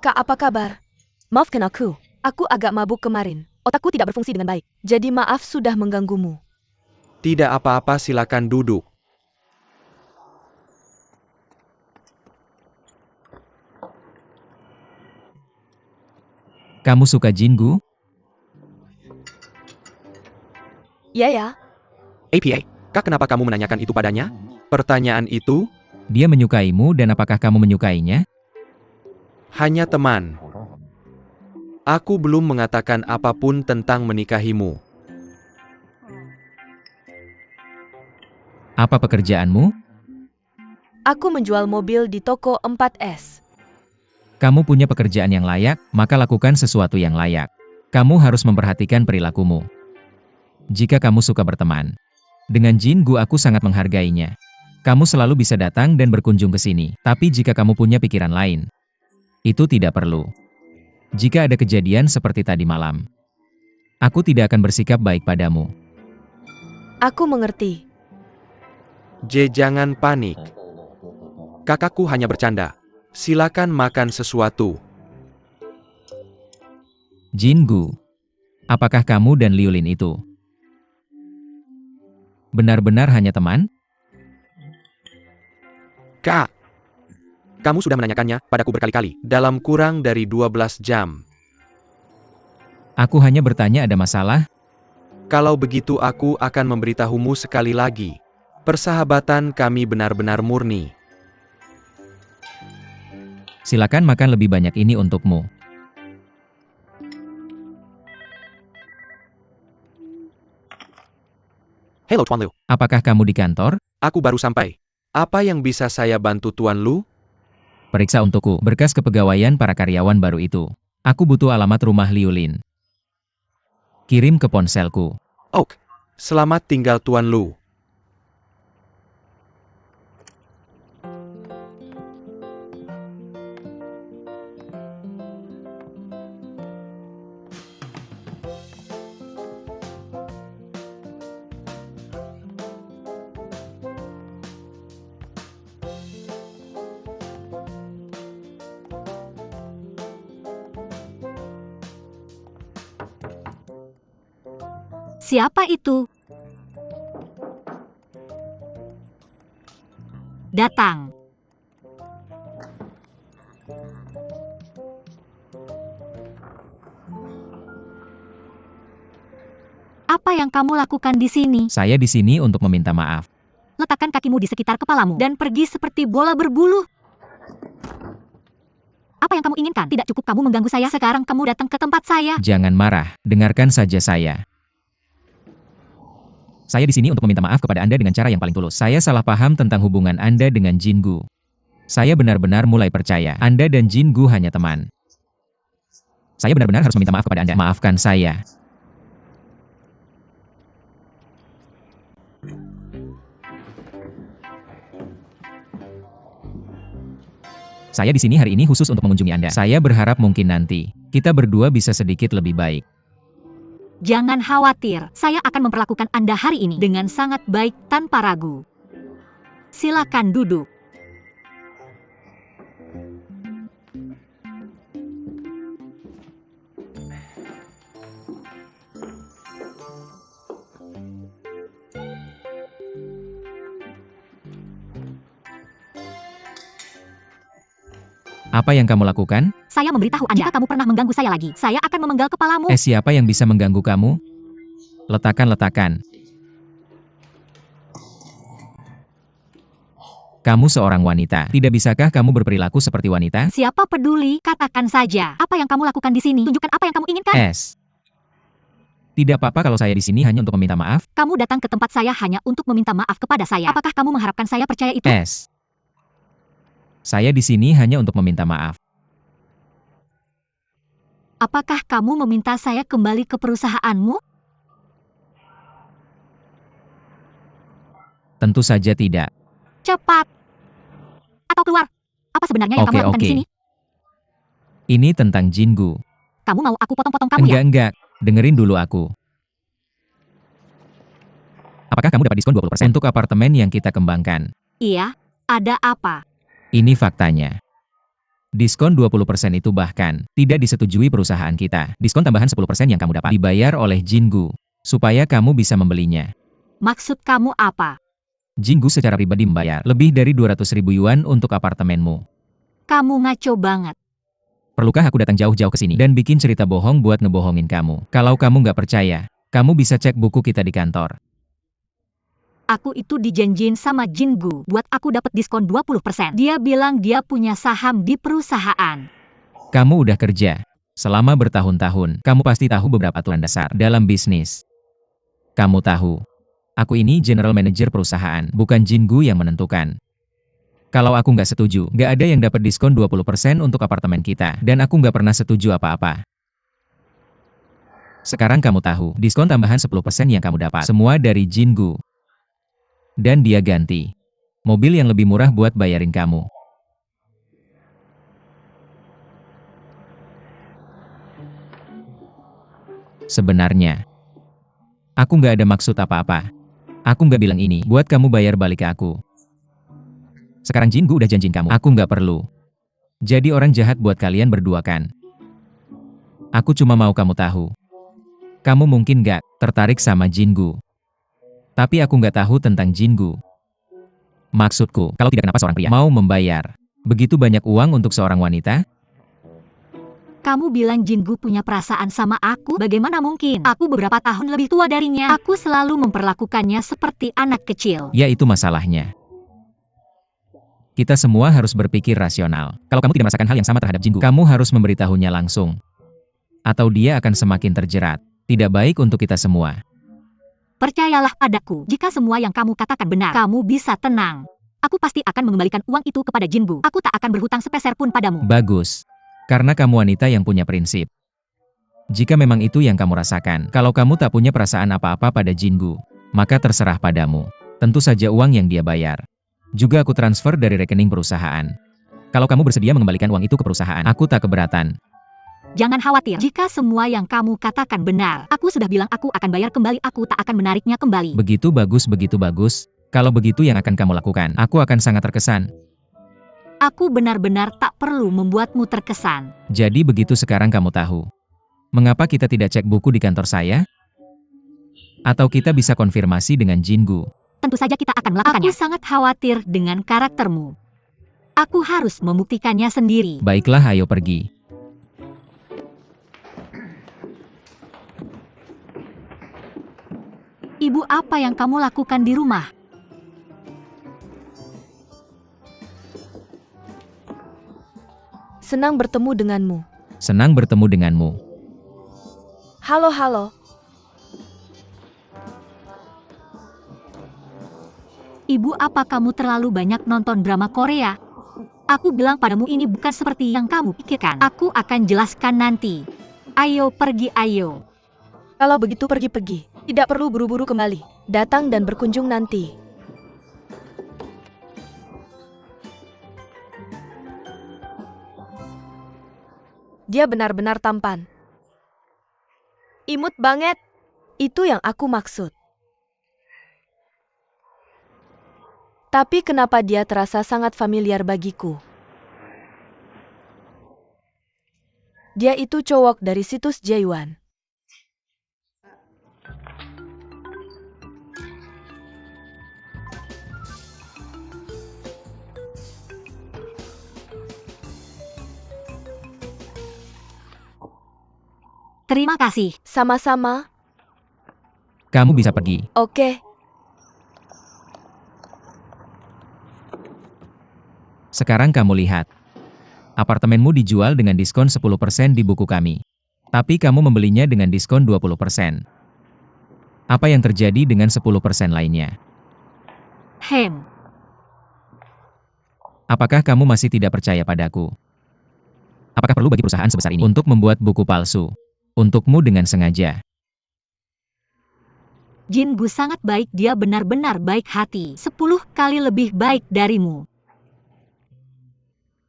Kak, apa kabar? Maafkan aku. Aku agak mabuk kemarin. Otakku tidak berfungsi dengan baik. Jadi maaf sudah mengganggumu. Tidak apa-apa, silakan duduk. Kamu suka Jingu? Ya ya. APA, Kak, kenapa kamu menanyakan itu padanya? Pertanyaan itu Dia menyukaimu dan apakah kamu menyukainya? hanya teman. Aku belum mengatakan apapun tentang menikahimu. Apa pekerjaanmu? Aku menjual mobil di toko 4S. Kamu punya pekerjaan yang layak, maka lakukan sesuatu yang layak. Kamu harus memperhatikan perilakumu. Jika kamu suka berteman dengan Jingu, aku sangat menghargainya. Kamu selalu bisa datang dan berkunjung ke sini. Tapi jika kamu punya pikiran lain, itu tidak perlu. Jika ada kejadian seperti tadi malam, aku tidak akan bersikap baik padamu. Aku mengerti. Jangan panik. Kakakku hanya bercanda. Silakan makan sesuatu. Jingu, apakah kamu dan Liulin itu benar-benar hanya teman? Kak, kamu sudah menanyakannya padaku berkali-kali, dalam kurang dari 12 jam. Aku hanya bertanya, ada masalah? Kalau begitu aku akan memberitahumu sekali lagi. Persahabatan kami benar-benar murni. Silakan makan, lebih banyak ini untukmu. Halo Tuan Liu, Apakah kamu di kantor? aku baru sampai. Apa yang bisa saya bantu Tuan Lu? Periksa untukku berkas kepegawaian para karyawan baru itu. Aku butuh alamat rumah Liulin. Kirim ke ponselku. Oh, selamat tinggal Tuan Lu. Siapa itu? Datang. Apa yang kamu lakukan di sini? Saya di sini untuk meminta maaf. Letakkan kakimu di sekitar kepalamu dan pergi seperti bola berbulu. Apa yang kamu inginkan? Tidak cukup kamu mengganggu saya, sekarang kamu datang ke tempat saya. Jangan marah, dengarkan saja saya. Saya di sini untuk meminta maaf kepada Anda dengan cara yang paling tulus. Saya salah paham tentang hubungan Anda dengan Jingu. Saya benar-benar mulai percaya Anda dan Jingu hanya teman. Saya benar-benar harus meminta maaf kepada Anda. Maafkan saya. Saya di sini hari ini khusus untuk mengunjungi Anda. Saya berharap mungkin nanti kita berdua bisa sedikit lebih baik. Jangan khawatir, saya akan memperlakukan Anda hari ini dengan sangat baik tanpa ragu. Silakan duduk. Apa yang kamu lakukan? Saya memberitahu Anda, jika kamu pernah mengganggu saya lagi, saya akan memenggal kepalamu. Siapa yang bisa mengganggu kamu? Letakkan. Kamu seorang wanita. Tidak bisakah kamu berperilaku seperti wanita? Siapa peduli? Katakan saja. Apa yang kamu lakukan di sini? Tunjukkan apa yang kamu inginkan. Tidak apa-apa kalau saya di sini hanya untuk meminta maaf. Kamu datang ke tempat saya hanya untuk meminta maaf kepada saya. Apakah kamu mengharapkan saya percaya itu? Saya di sini hanya untuk meminta maaf. Apakah kamu meminta saya kembali ke perusahaanmu? Tentu saja tidak. Cepat. Atau keluar. Apa sebenarnya yang kamu lakukan di sini? Ini tentang Jingu. Kamu mau aku potong-potong kamu ya? Enggak. Dengerin dulu aku. Apakah kamu dapat diskon 20% untuk apartemen yang kita kembangkan? Iya. Ada apa? Ini faktanya. Diskon 20% itu bahkan tidak disetujui perusahaan kita. Diskon tambahan 10% yang kamu dapat dibayar oleh Jingu, supaya kamu bisa membelinya. Maksud kamu apa? Jingu secara pribadi membayar lebih dari 200.000 yuan untuk apartemenmu. Kamu ngaco banget. Perlukah aku datang jauh-jauh ke sini dan bikin cerita bohong buat ngebohongin kamu? Kalau kamu nggak percaya, kamu bisa cek buku kita di kantor. Aku itu dijanjiin sama Jingu buat aku dapat diskon 20%. Dia bilang dia punya saham di perusahaan. Kamu udah kerja selama bertahun-tahun. Kamu pasti tahu beberapa aturan dasar dalam bisnis. Kamu tahu, aku ini general manager perusahaan, bukan Jingu yang menentukan. Kalau aku nggak setuju, nggak ada yang dapat diskon 20% untuk apartemen kita, dan aku nggak pernah setuju apa-apa. Sekarang kamu tahu, diskon tambahan 10% yang kamu dapat, semua dari Jingu. Dan dia ganti mobil yang lebih murah buat bayarin kamu. Sebenarnya, aku nggak ada maksud apa-apa. Aku nggak bilang ini buat kamu bayar balik ke aku. Sekarang Jingu udah janjiin kamu, aku nggak perlu jadi orang jahat buat kalian berdua kan. Aku cuma mau kamu tahu. Kamu mungkin nggak tertarik sama Jingu. Tapi aku nggak tahu tentang Jingu. Maksudku, kalau tidak kenapa seorang pria mau membayar begitu banyak uang untuk seorang wanita? Kamu bilang Jingu punya perasaan sama aku? Bagaimana mungkin? Aku beberapa tahun lebih tua darinya. Aku selalu memperlakukannya seperti anak kecil. Ya itu masalahnya. Kita semua harus berpikir rasional. Kalau kamu tidak merasakan hal yang sama terhadap Jingu, kamu harus memberitahunya langsung. Atau dia akan semakin terjerat. Tidak baik untuk kita semua. Percayalah padaku, jika semua yang kamu katakan benar, kamu bisa tenang. Aku pasti akan mengembalikan uang itu kepada Jingu. Aku tak akan berhutang sepeser pun padamu. Bagus. Karena kamu wanita yang punya prinsip. Jika memang itu yang kamu rasakan, kalau kamu tak punya perasaan apa-apa pada Jingu, maka terserah padamu. Tentu saja uang yang dia bayar. Juga aku transfer dari rekening perusahaan. Kalau kamu bersedia mengembalikan uang itu ke perusahaan, aku tak keberatan. Jangan khawatir, jika semua yang kamu katakan benar, aku sudah bilang aku akan bayar kembali, aku tak akan menariknya kembali. Begitu bagus, begitu bagus. Kalau begitu yang akan kamu lakukan, aku akan sangat terkesan. Aku benar-benar tak perlu membuatmu terkesan. Jadi begitu sekarang kamu tahu. Mengapa kita tidak cek buku di kantor saya? Atau kita bisa konfirmasi dengan Jingu? Tentu saja kita akan melakukannya. Aku sangat khawatir dengan karaktermu. Aku harus membuktikannya sendiri. Baiklah, ayo pergi. Ibu, apa yang kamu lakukan di rumah? Senang bertemu denganmu. Senang bertemu denganmu. Halo. Ibu, apa kamu terlalu banyak nonton drama Korea? Aku bilang padamu ini bukan seperti yang kamu pikirkan. Aku akan jelaskan nanti. Ayo pergi, ayo. Kalau begitu pergi. Tidak perlu buru-buru kembali. Datang dan berkunjung nanti. Dia benar-benar tampan. Imut banget. Itu yang aku maksud. Tapi kenapa dia terasa sangat familiar bagiku? Dia itu cowok dari situs Jayuan. Terima kasih. Sama-sama. Kamu bisa pergi. Oke. Sekarang kamu lihat. Apartemenmu dijual dengan diskon 10% di buku kami. Tapi kamu membelinya dengan diskon 20%. Apa yang terjadi dengan 10% lainnya? Apakah kamu masih tidak percaya padaku? Apakah perlu bagi perusahaan sebesar ini untuk membuat buku palsu? Untukmu dengan sengaja. Jingu sangat baik, dia benar-benar baik hati. 10 kali lebih baik darimu.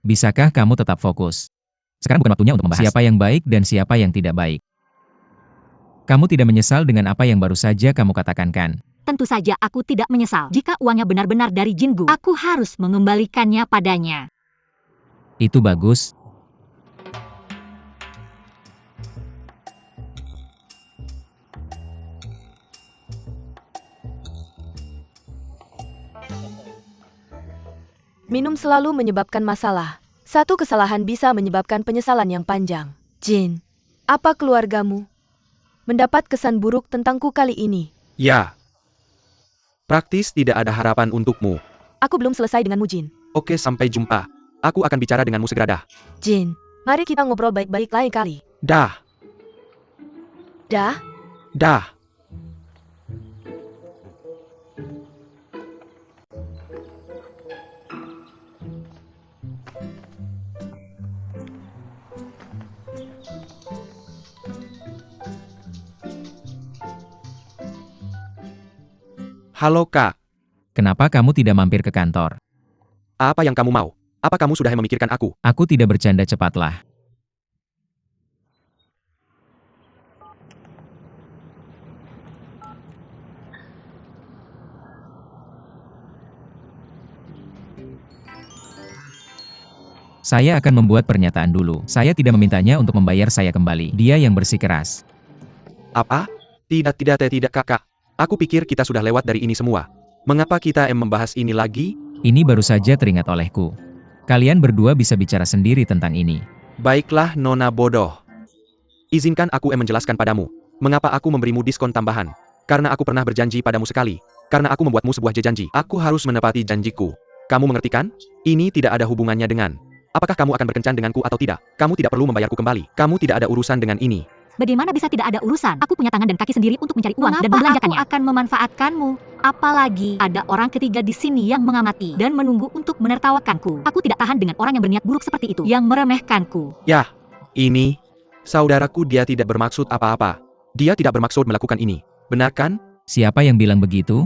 Bisakah kamu tetap fokus? Sekarang bukan waktunya untuk membahas siapa yang baik dan siapa yang tidak baik. Kamu tidak menyesal dengan apa yang baru saja kamu katakan kan? Tentu saja aku tidak menyesal. Jika uangnya benar-benar dari Jingu, aku harus mengembalikannya padanya. Itu bagus. Minum selalu menyebabkan masalah. Satu kesalahan bisa menyebabkan penyesalan yang panjang. Jin, apa keluargamu mendapat kesan buruk tentangku kali ini? Ya. Praktis tidak ada harapan untukmu. Aku belum selesai denganmu, Jin. Oke, sampai jumpa. Aku akan bicara denganmu segera dah. Jin, mari kita ngobrol baik-baik lain kali. Dah. Dah? Dah. Halo Kak, Kenapa kamu tidak mampir ke kantor? apa yang kamu mau? Apa kamu sudah memikirkan aku? Aku tidak bercanda, cepatlah. Saya akan membuat pernyataan dulu. Saya tidak memintanya untuk membayar saya kembali. Dia yang bersikeras. Apa? Tidak Kakak. Aku pikir kita sudah lewat dari ini semua. Mengapa kita membahas ini lagi? Ini baru saja teringat olehku. Kalian berdua bisa bicara sendiri tentang ini. Baiklah Nona bodoh. Izinkan aku menjelaskan padamu. Mengapa aku memberimu diskon tambahan? Karena aku pernah berjanji padamu sekali. Karena aku membuatmu sebuah janji. Aku harus menepati janjiku. Kamu mengerti kan? Ini tidak ada hubungannya dengan apakah kamu akan berkencan denganku atau tidak. Kamu tidak perlu membayarku kembali. Kamu tidak ada urusan dengan ini. Bagaimana bisa tidak ada urusan? Aku punya tangan dan kaki sendiri untuk mencari uang dan membelanjakannya. Aku akan memanfaatkanmu. Apalagi ada orang ketiga di sini yang mengamati dan menunggu untuk menertawakanku. Aku tidak tahan dengan orang yang berniat buruk seperti itu, yang meremehkanku. Yah, ini saudaraku, dia tidak bermaksud apa-apa. Dia tidak bermaksud melakukan ini. Benar kan? Siapa yang bilang begitu?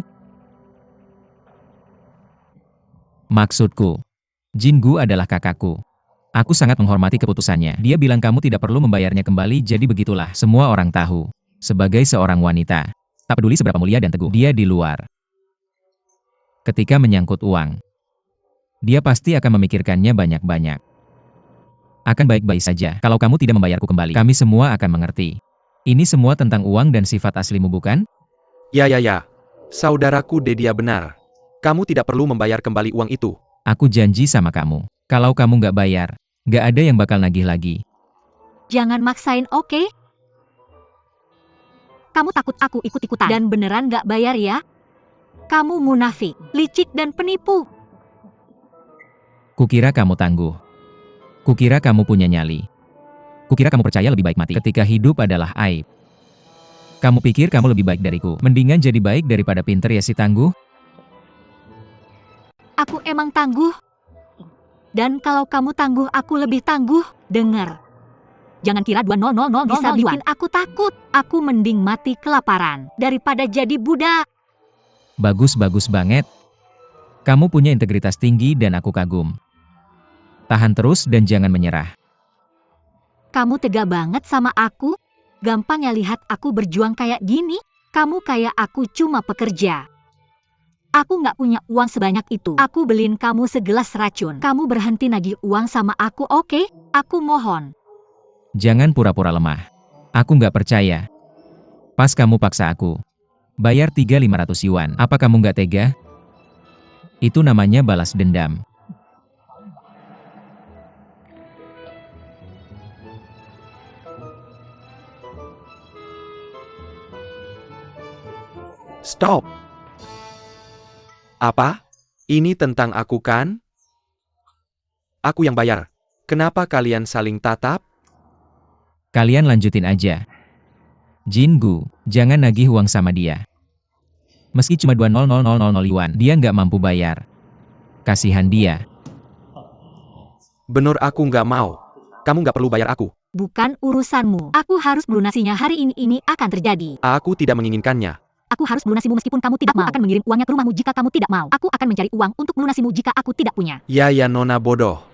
Maksudku, Jingu adalah kakakku. Aku sangat menghormati keputusannya. Dia bilang kamu tidak perlu membayarnya kembali, jadi begitulah. Semua orang tahu. Sebagai seorang wanita, tak peduli seberapa mulia dan teguh, dia di luar. Ketika menyangkut uang, dia pasti akan memikirkannya banyak-banyak. Akan baik-baik saja. Kalau kamu tidak membayarku kembali, kami semua akan mengerti. Ini semua tentang uang dan sifat aslimu, bukan? Ya. Saudaraku Dedia benar. Kamu tidak perlu membayar kembali uang itu. Aku janji sama kamu. Kalau kamu nggak bayar, nggak ada yang bakal nagih lagi. Jangan maksain, oke? Kamu takut aku ikut-ikutan dan beneran nggak bayar ya? Kamu munafik, licik dan penipu. Kukira kamu tangguh. Kukira kamu punya nyali. Kukira kamu percaya lebih baik mati ketika hidup adalah aib. Kamu pikir kamu lebih baik dariku. Mendingan jadi baik daripada pinter ya si tangguh. Aku emang tangguh. Dan kalau kamu tangguh, aku lebih tangguh. Dengar. Jangan kira 200 bisa bikin aku takut. Aku mending mati kelaparan daripada jadi budak. Bagus banget. Kamu punya integritas tinggi dan aku kagum. Tahan terus dan jangan menyerah. Kamu tega banget sama aku? Gampang ya lihat aku berjuang kayak gini? Kamu kayak aku cuma pekerja. Aku nggak punya uang sebanyak itu. Aku beliin kamu segelas racun. Kamu berhenti nagih uang sama aku, oke? Aku mohon. Jangan pura-pura lemah. Aku nggak percaya. Pas kamu paksa aku. Bayar 3.500 yuan. Apa kamu nggak tega? Itu namanya balas dendam. Stop. Apa? Ini tentang aku kan? Aku yang bayar. Kenapa kalian saling tatap? Kalian lanjutin aja. Jingu, jangan nagih uang sama dia. Meski cuma 200.000 yuan, dia nggak mampu bayar. Kasihan dia. Bener aku nggak mau. Kamu nggak perlu bayar aku. Bukan urusanmu. Aku harus melunasinya hari ini akan terjadi. Aku tidak menginginkannya. Aku harus melunasimu meskipun kamu tidak mau. Aku akan mengirim uangnya ke rumahmu jika kamu tidak mau. Aku akan mencari uang untuk melunasimu jika aku tidak punya. Ya nona bodoh.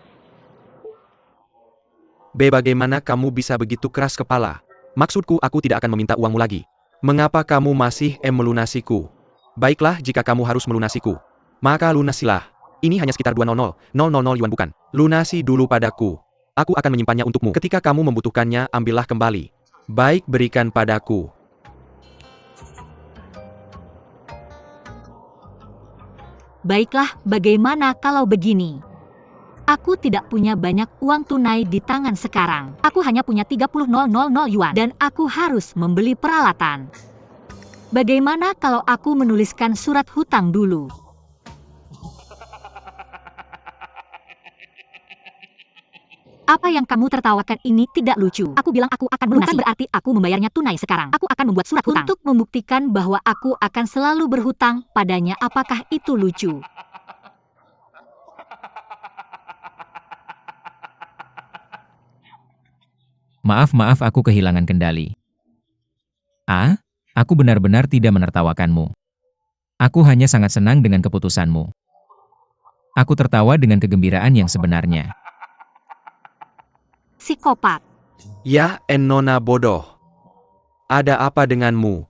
Bagaimana kamu bisa begitu keras kepala? Maksudku aku tidak akan meminta uangmu lagi. Mengapa kamu masih melunasiku? Baiklah jika kamu harus melunasiku. Maka lunasilah. Ini hanya sekitar 200.000 yuan bukan. Lunasi dulu padaku. Aku akan menyimpannya untukmu. Ketika kamu membutuhkannya, ambillah kembali. Baik, berikan padaku. Baiklah, bagaimana kalau begini? Aku tidak punya banyak uang tunai di tangan sekarang. Aku hanya punya 30.000 yuan dan aku harus membeli peralatan. Bagaimana kalau aku menuliskan surat hutang dulu? Apa yang kamu tertawakan ini tidak lucu. Aku bilang aku akan melunasi. Bukan berarti aku membayarnya tunai sekarang. Aku akan membuat surat hutang untuk membuktikan bahwa aku akan selalu berhutang padanya. Apakah itu lucu? Maaf, aku kehilangan kendali. Aku benar-benar tidak menertawakanmu. Aku hanya sangat senang dengan keputusanmu. Aku tertawa dengan kegembiraan yang sebenarnya. Psikopat. Ya, nona bodoh. Ada apa denganmu?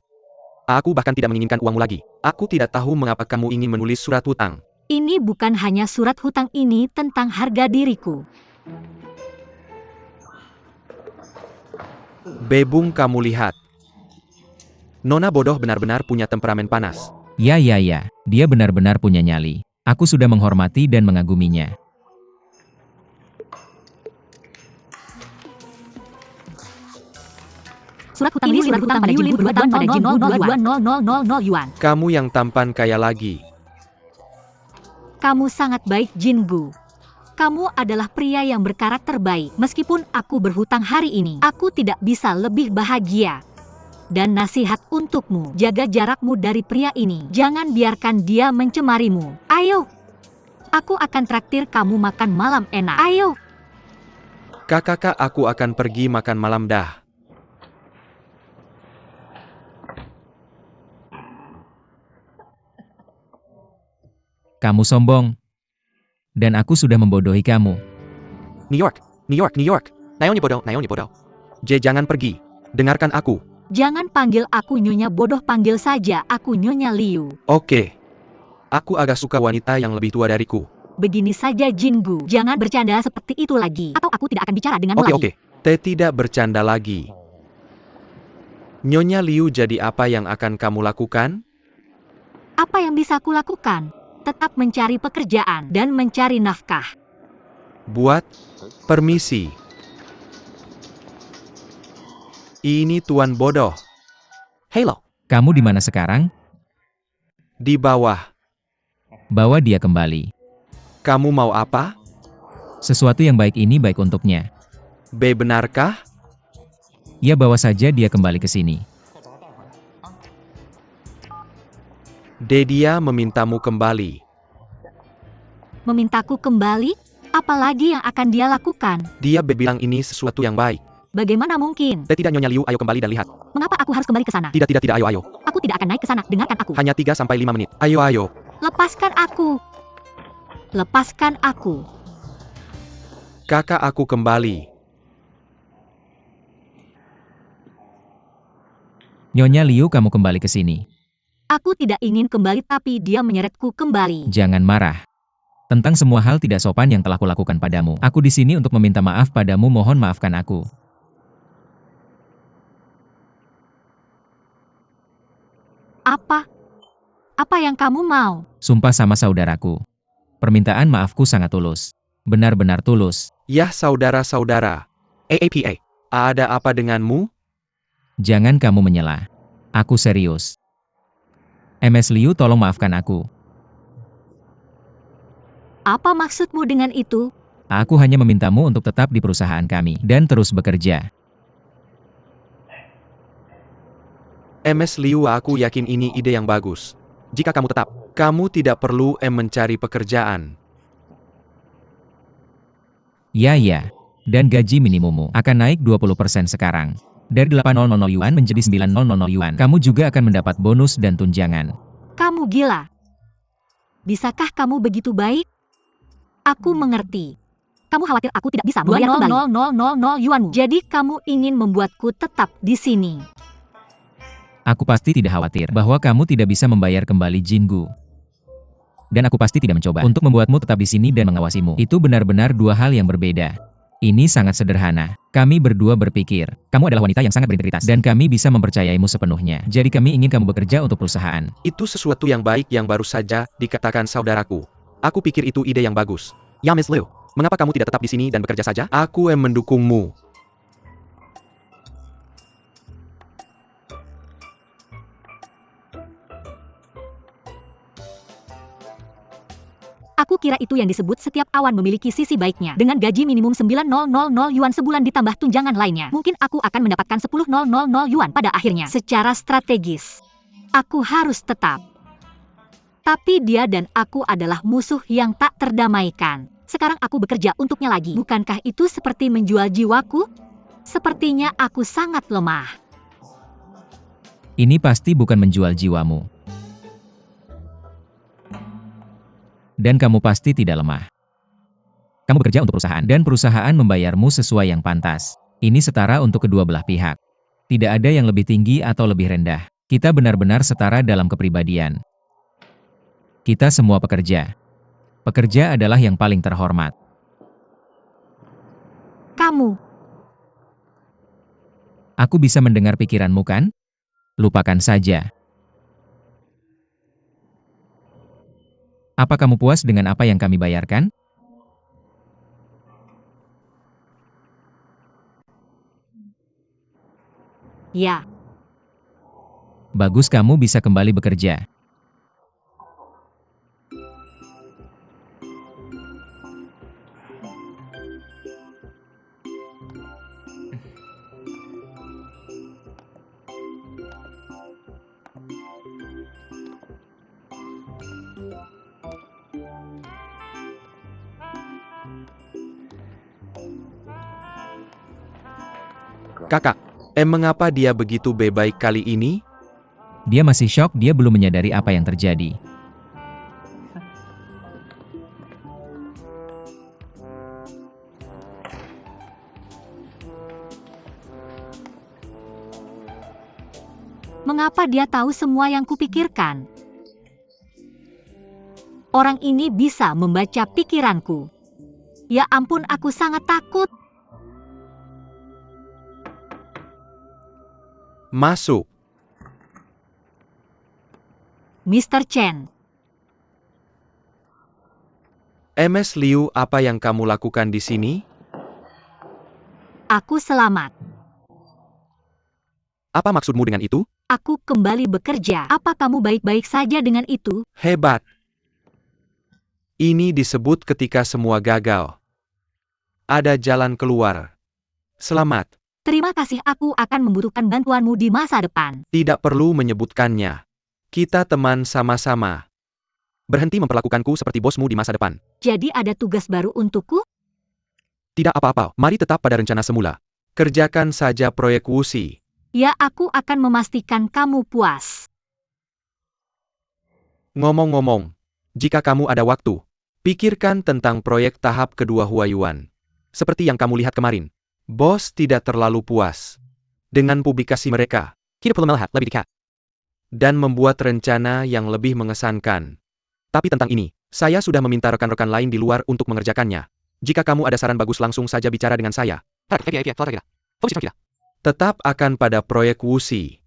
Aku bahkan tidak menginginkan uangmu lagi. Aku tidak tahu mengapa kamu ingin menulis surat hutang. Ini bukan hanya surat hutang, ini tentang harga diriku. Bebung, kamu lihat. Nona bodoh benar-benar punya temperamen panas. Ya, dia benar-benar punya nyali. Aku sudah menghormati dan mengaguminya. Surat hutang ini surat hutang pada Jingu berhutang pada Jingu 220.000 yuan. Kamu yang tampan kaya lagi. Kamu sangat baik, Jingu. Kamu adalah pria yang berkarakter baik. Meskipun aku berhutang hari ini, aku tidak bisa lebih bahagia. Dan nasihat untukmu, jaga jarakmu dari pria ini. Jangan biarkan dia mencemarimu. Ayo, aku akan traktir kamu makan malam enak. Ayo. Kakak, aku akan pergi makan malam dah. Kamu sombong. Dan aku sudah membodohi kamu. New York. Naomi bodoh. Jangan pergi. Dengarkan aku. Jangan panggil aku Nyonya bodoh, panggil saja aku Nyonya Liu. Oke. Aku agak suka wanita yang lebih tua dariku. Begini saja, Jingu. Jangan bercanda seperti itu lagi. Atau aku tidak akan bicara denganmu lagi. Oke. Tidak bercanda lagi. Nyonya Liu, jadi apa yang akan kamu lakukan? Apa yang bisa aku lakukan? Tetap mencari pekerjaan dan mencari nafkah. Buat permisi. Ini tuan bodoh. Halo. Kamu di mana sekarang? Di bawah. Bawa dia kembali. Kamu mau apa? Sesuatu yang baik ini baik untuknya. Benarkah? Ya, bawa saja dia kembali ke sini. Dia memintamu kembali. Memintaku kembali? Apalagi yang akan dia lakukan? Dia bilang ini sesuatu yang baik. Bagaimana mungkin? Tidak, Nyonya Liu, ayo kembali dan lihat. Mengapa aku harus kembali ke sana? Tidak, ayo. Aku tidak akan naik ke sana, dengarkan aku. Hanya 3-5 menit. Ayo. Lepaskan aku. Lepaskan aku. Kakak, aku kembali. Nyonya Liu, kamu kembali ke sini. Aku tidak ingin kembali, tapi dia menyeretku kembali. Jangan marah. Tentang semua hal tidak sopan yang telah kulakukan padamu. Aku di sini untuk meminta maaf padamu, mohon maafkan aku. Apa? Apa yang kamu mau? Sumpah sama saudaraku. Permintaan maafku sangat tulus. Benar-benar tulus. Yah, saudara-saudara. AAPA, ada apa denganmu? Jangan kamu menyela. Aku serius. MS Liu, tolong maafkan aku. Apa maksudmu dengan itu? Aku hanya memintamu untuk tetap di perusahaan kami dan terus bekerja. MS Liu, aku yakin ini ide yang bagus. Jika kamu tetap, kamu tidak perlu mencari pekerjaan. Ya. Dan gaji minimummu akan naik 20% sekarang. Dari 8.000 yuan menjadi 9.000 yuan. Kamu juga akan mendapat bonus dan tunjangan. Kamu gila. Bisakah kamu begitu baik? Aku mengerti. Kamu khawatir aku tidak bisa membayar kembali 0,000 yuanmu. Jadi kamu ingin membuatku tetap di sini. Aku pasti tidak khawatir bahwa kamu tidak bisa membayar kembali Jinggu. Dan aku pasti tidak mencoba untuk membuatmu tetap di sini dan mengawasimu. Itu benar-benar dua hal yang berbeda. Ini sangat sederhana. Kami berdua berpikir, kamu adalah wanita yang sangat berintegritas dan kami bisa mempercayaimu sepenuhnya. Jadi kami ingin kamu bekerja untuk perusahaan. Itu sesuatu yang baik yang baru saja dikatakan saudaraku. Aku pikir itu ide yang bagus. Ya, Miss Liu, mengapa kamu tidak tetap di sini dan bekerja saja? Aku mendukungmu. Aku kira itu yang disebut setiap awan memiliki sisi baiknya. Dengan gaji minimum 9.000 yuan sebulan ditambah tunjangan lainnya, mungkin aku akan mendapatkan 10.000 yuan pada akhirnya. Secara strategis, aku harus tetap. Tapi dia dan aku adalah musuh yang tak terdamaikan. Sekarang aku bekerja untuknya lagi. Bukankah itu seperti menjual jiwaku? Sepertinya aku sangat lemah. Ini pasti bukan menjual jiwamu. Dan kamu pasti tidak lemah. Kamu bekerja untuk perusahaan, dan perusahaan membayarmu sesuai yang pantas. Ini setara untuk kedua belah pihak. Tidak ada yang lebih tinggi atau lebih rendah. Kita benar-benar setara dalam kepribadian. Kita semua pekerja. Pekerja adalah yang paling terhormat. Kamu. Aku bisa mendengar pikiranmu kan? Lupakan saja. Apa kamu puas dengan apa yang kami bayarkan? Ya. Bagus, kamu bisa kembali bekerja. Kakak, mengapa dia begitu baik kali ini? Dia masih syok, dia belum menyadari apa yang terjadi. Mengapa dia tahu semua yang kupikirkan? Orang ini bisa membaca pikiranku. Ya ampun, aku sangat takut. Masuk. Mr. Chen. MS Liu, apa yang kamu lakukan di sini? Aku selamat. Apa maksudmu dengan itu? Aku kembali bekerja. Apa kamu baik-baik saja dengan itu? Hebat. Ini disebut ketika semua gagal. Ada jalan keluar. Selamat. Terima kasih, aku akan membutuhkan bantuanmu di masa depan. Tidak perlu menyebutkannya. Kita teman sama-sama. Berhenti memperlakukanku seperti bosmu di masa depan. Jadi ada tugas baru untukku? Tidak apa-apa, mari tetap pada rencana semula. Kerjakan saja proyek Wuxi. Ya, aku akan memastikan kamu puas. Ngomong-ngomong, jika kamu ada waktu, pikirkan tentang proyek tahap kedua Huayuan. Seperti yang kamu lihat kemarin. Bos tidak terlalu puas dengan publikasi mereka. Kita perlu melihat lebih dekat dan membuat rencana yang lebih mengesankan. Tapi tentang ini, saya sudah meminta rekan-rekan lain di luar untuk mengerjakannya. Jika kamu ada saran bagus, langsung saja bicara dengan saya. Tetap akan pada proyek Wuxi.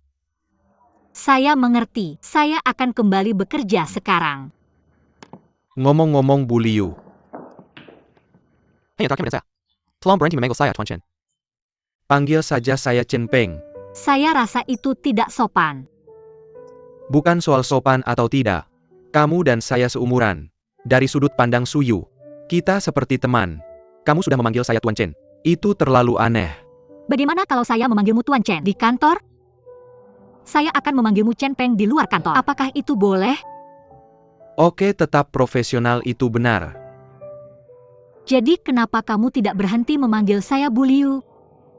Saya mengerti. Saya akan kembali bekerja sekarang. Ngomong-ngomong Bu Liu. Panggil saja saya Chen Peng. Saya rasa itu tidak sopan. Bukan soal sopan atau tidak. Kamu dan saya seumuran. Dari sudut pandang Suyu, kita seperti teman. Kamu sudah memanggil saya Tuan Chen. Itu terlalu aneh. Bagaimana kalau saya memanggilmu Tuan Chen di kantor? Saya akan memanggilmu Chen Peng di luar kantor. Apakah itu boleh? Oke, tetap profesional itu benar. Jadi kenapa kamu tidak berhenti memanggil saya Bu Liu?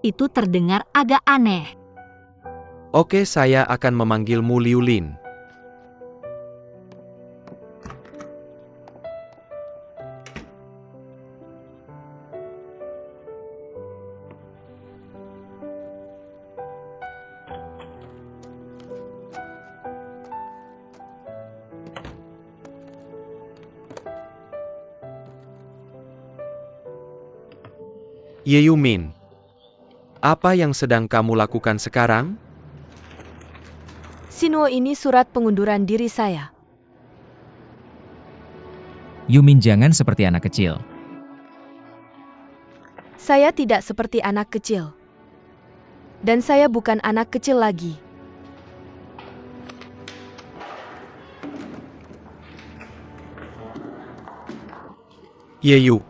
Itu terdengar agak aneh. Oke, saya akan memanggilmu Liu Lin. Ye Yumin, apa yang sedang kamu lakukan sekarang? Sinuo, ini surat pengunduran diri saya. Yumin, jangan seperti anak kecil. Saya tidak seperti anak kecil. Dan saya bukan anak kecil lagi. Ye Yu.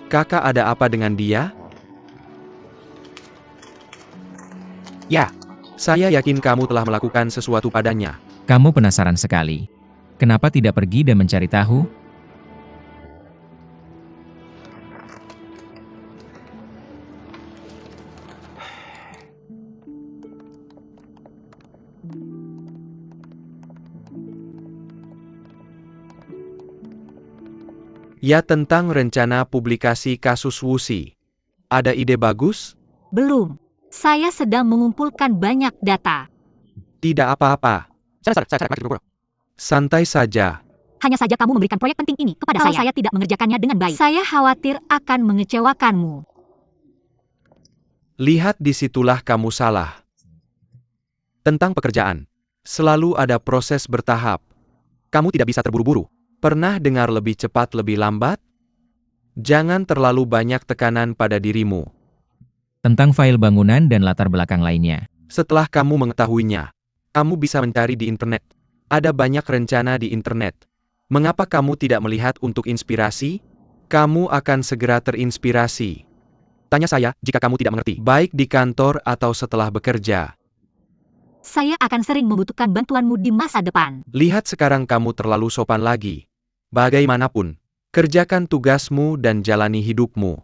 Kakak ada apa dengan dia? Ya, saya yakin kamu telah melakukan sesuatu padanya. Kamu penasaran sekali. Kenapa tidak pergi dan mencari tahu? Ya, tentang rencana publikasi kasus Wuxi. Ada ide bagus? Belum. Saya sedang mengumpulkan banyak data. Tidak apa-apa. Santai saja. Hanya saja kamu memberikan proyek penting ini kepada saya. Kalau saya tidak mengerjakannya dengan baik, saya khawatir akan mengecewakanmu. Lihat, disitulah kamu salah. Tentang pekerjaan, selalu ada proses bertahap. Kamu tidak bisa terburu-buru. Pernah dengar lebih cepat lebih lambat? Jangan terlalu banyak tekanan pada dirimu. Tentang file bangunan dan latar belakang lainnya. Setelah kamu mengetahuinya, kamu bisa mencari di internet. Ada banyak rencana di internet. Mengapa kamu tidak melihat untuk inspirasi? Kamu akan segera terinspirasi. Tanya saya jika kamu tidak mengerti, baik di kantor atau setelah bekerja. Saya akan sering membutuhkan bantuanmu di masa depan. Lihat, sekarang kamu terlalu sopan lagi. Bagaimanapun, kerjakan tugasmu dan jalani hidupmu.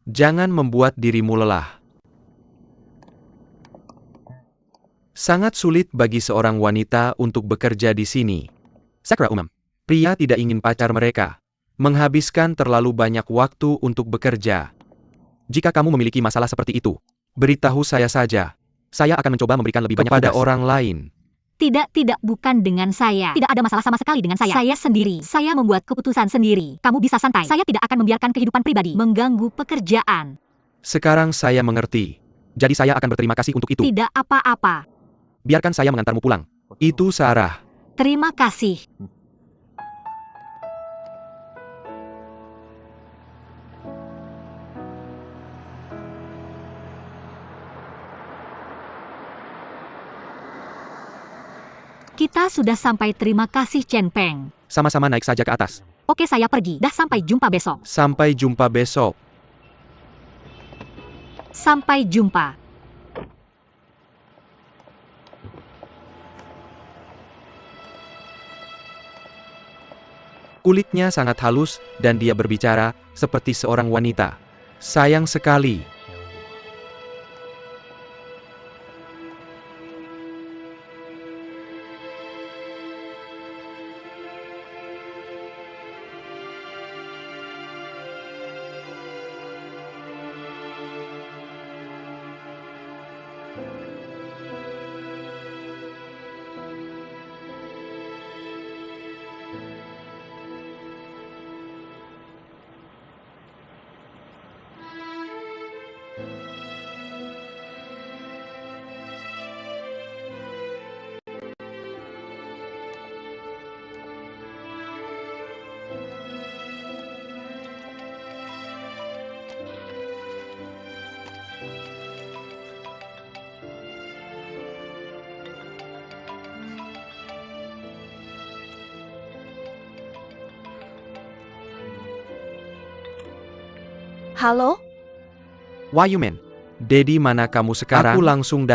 Jangan membuat dirimu lelah. Sangat sulit bagi seorang wanita untuk bekerja di sini. Sakura umum. Pria tidak ingin pacar mereka menghabiskan terlalu banyak waktu untuk bekerja. Jika kamu memiliki masalah seperti itu, beritahu saya saja. Saya akan mencoba memberikan lebih banyak kepada orang lain. Tidak, bukan dengan saya. Tidak ada masalah sama sekali dengan saya. Saya sendiri. Saya membuat keputusan sendiri. Kamu bisa santai. Saya tidak akan membiarkan kehidupan pribadi mengganggu pekerjaan. Sekarang saya mengerti. Jadi saya akan berterima kasih untuk itu. Tidak apa-apa. Biarkan saya mengantarmu pulang. Itu Sarah. Terima kasih. Kita sudah sampai, terima kasih Chen Peng. Sama-sama, naik saja ke atas. Oke, saya pergi. Dah, sampai jumpa besok. Sampai jumpa besok. Sampai jumpa. Kulitnya sangat halus, dan dia berbicara seperti seorang wanita. Sayang sekali. Halo? Wah Yumen, Dedi mana kamu sekarang? Aku langsung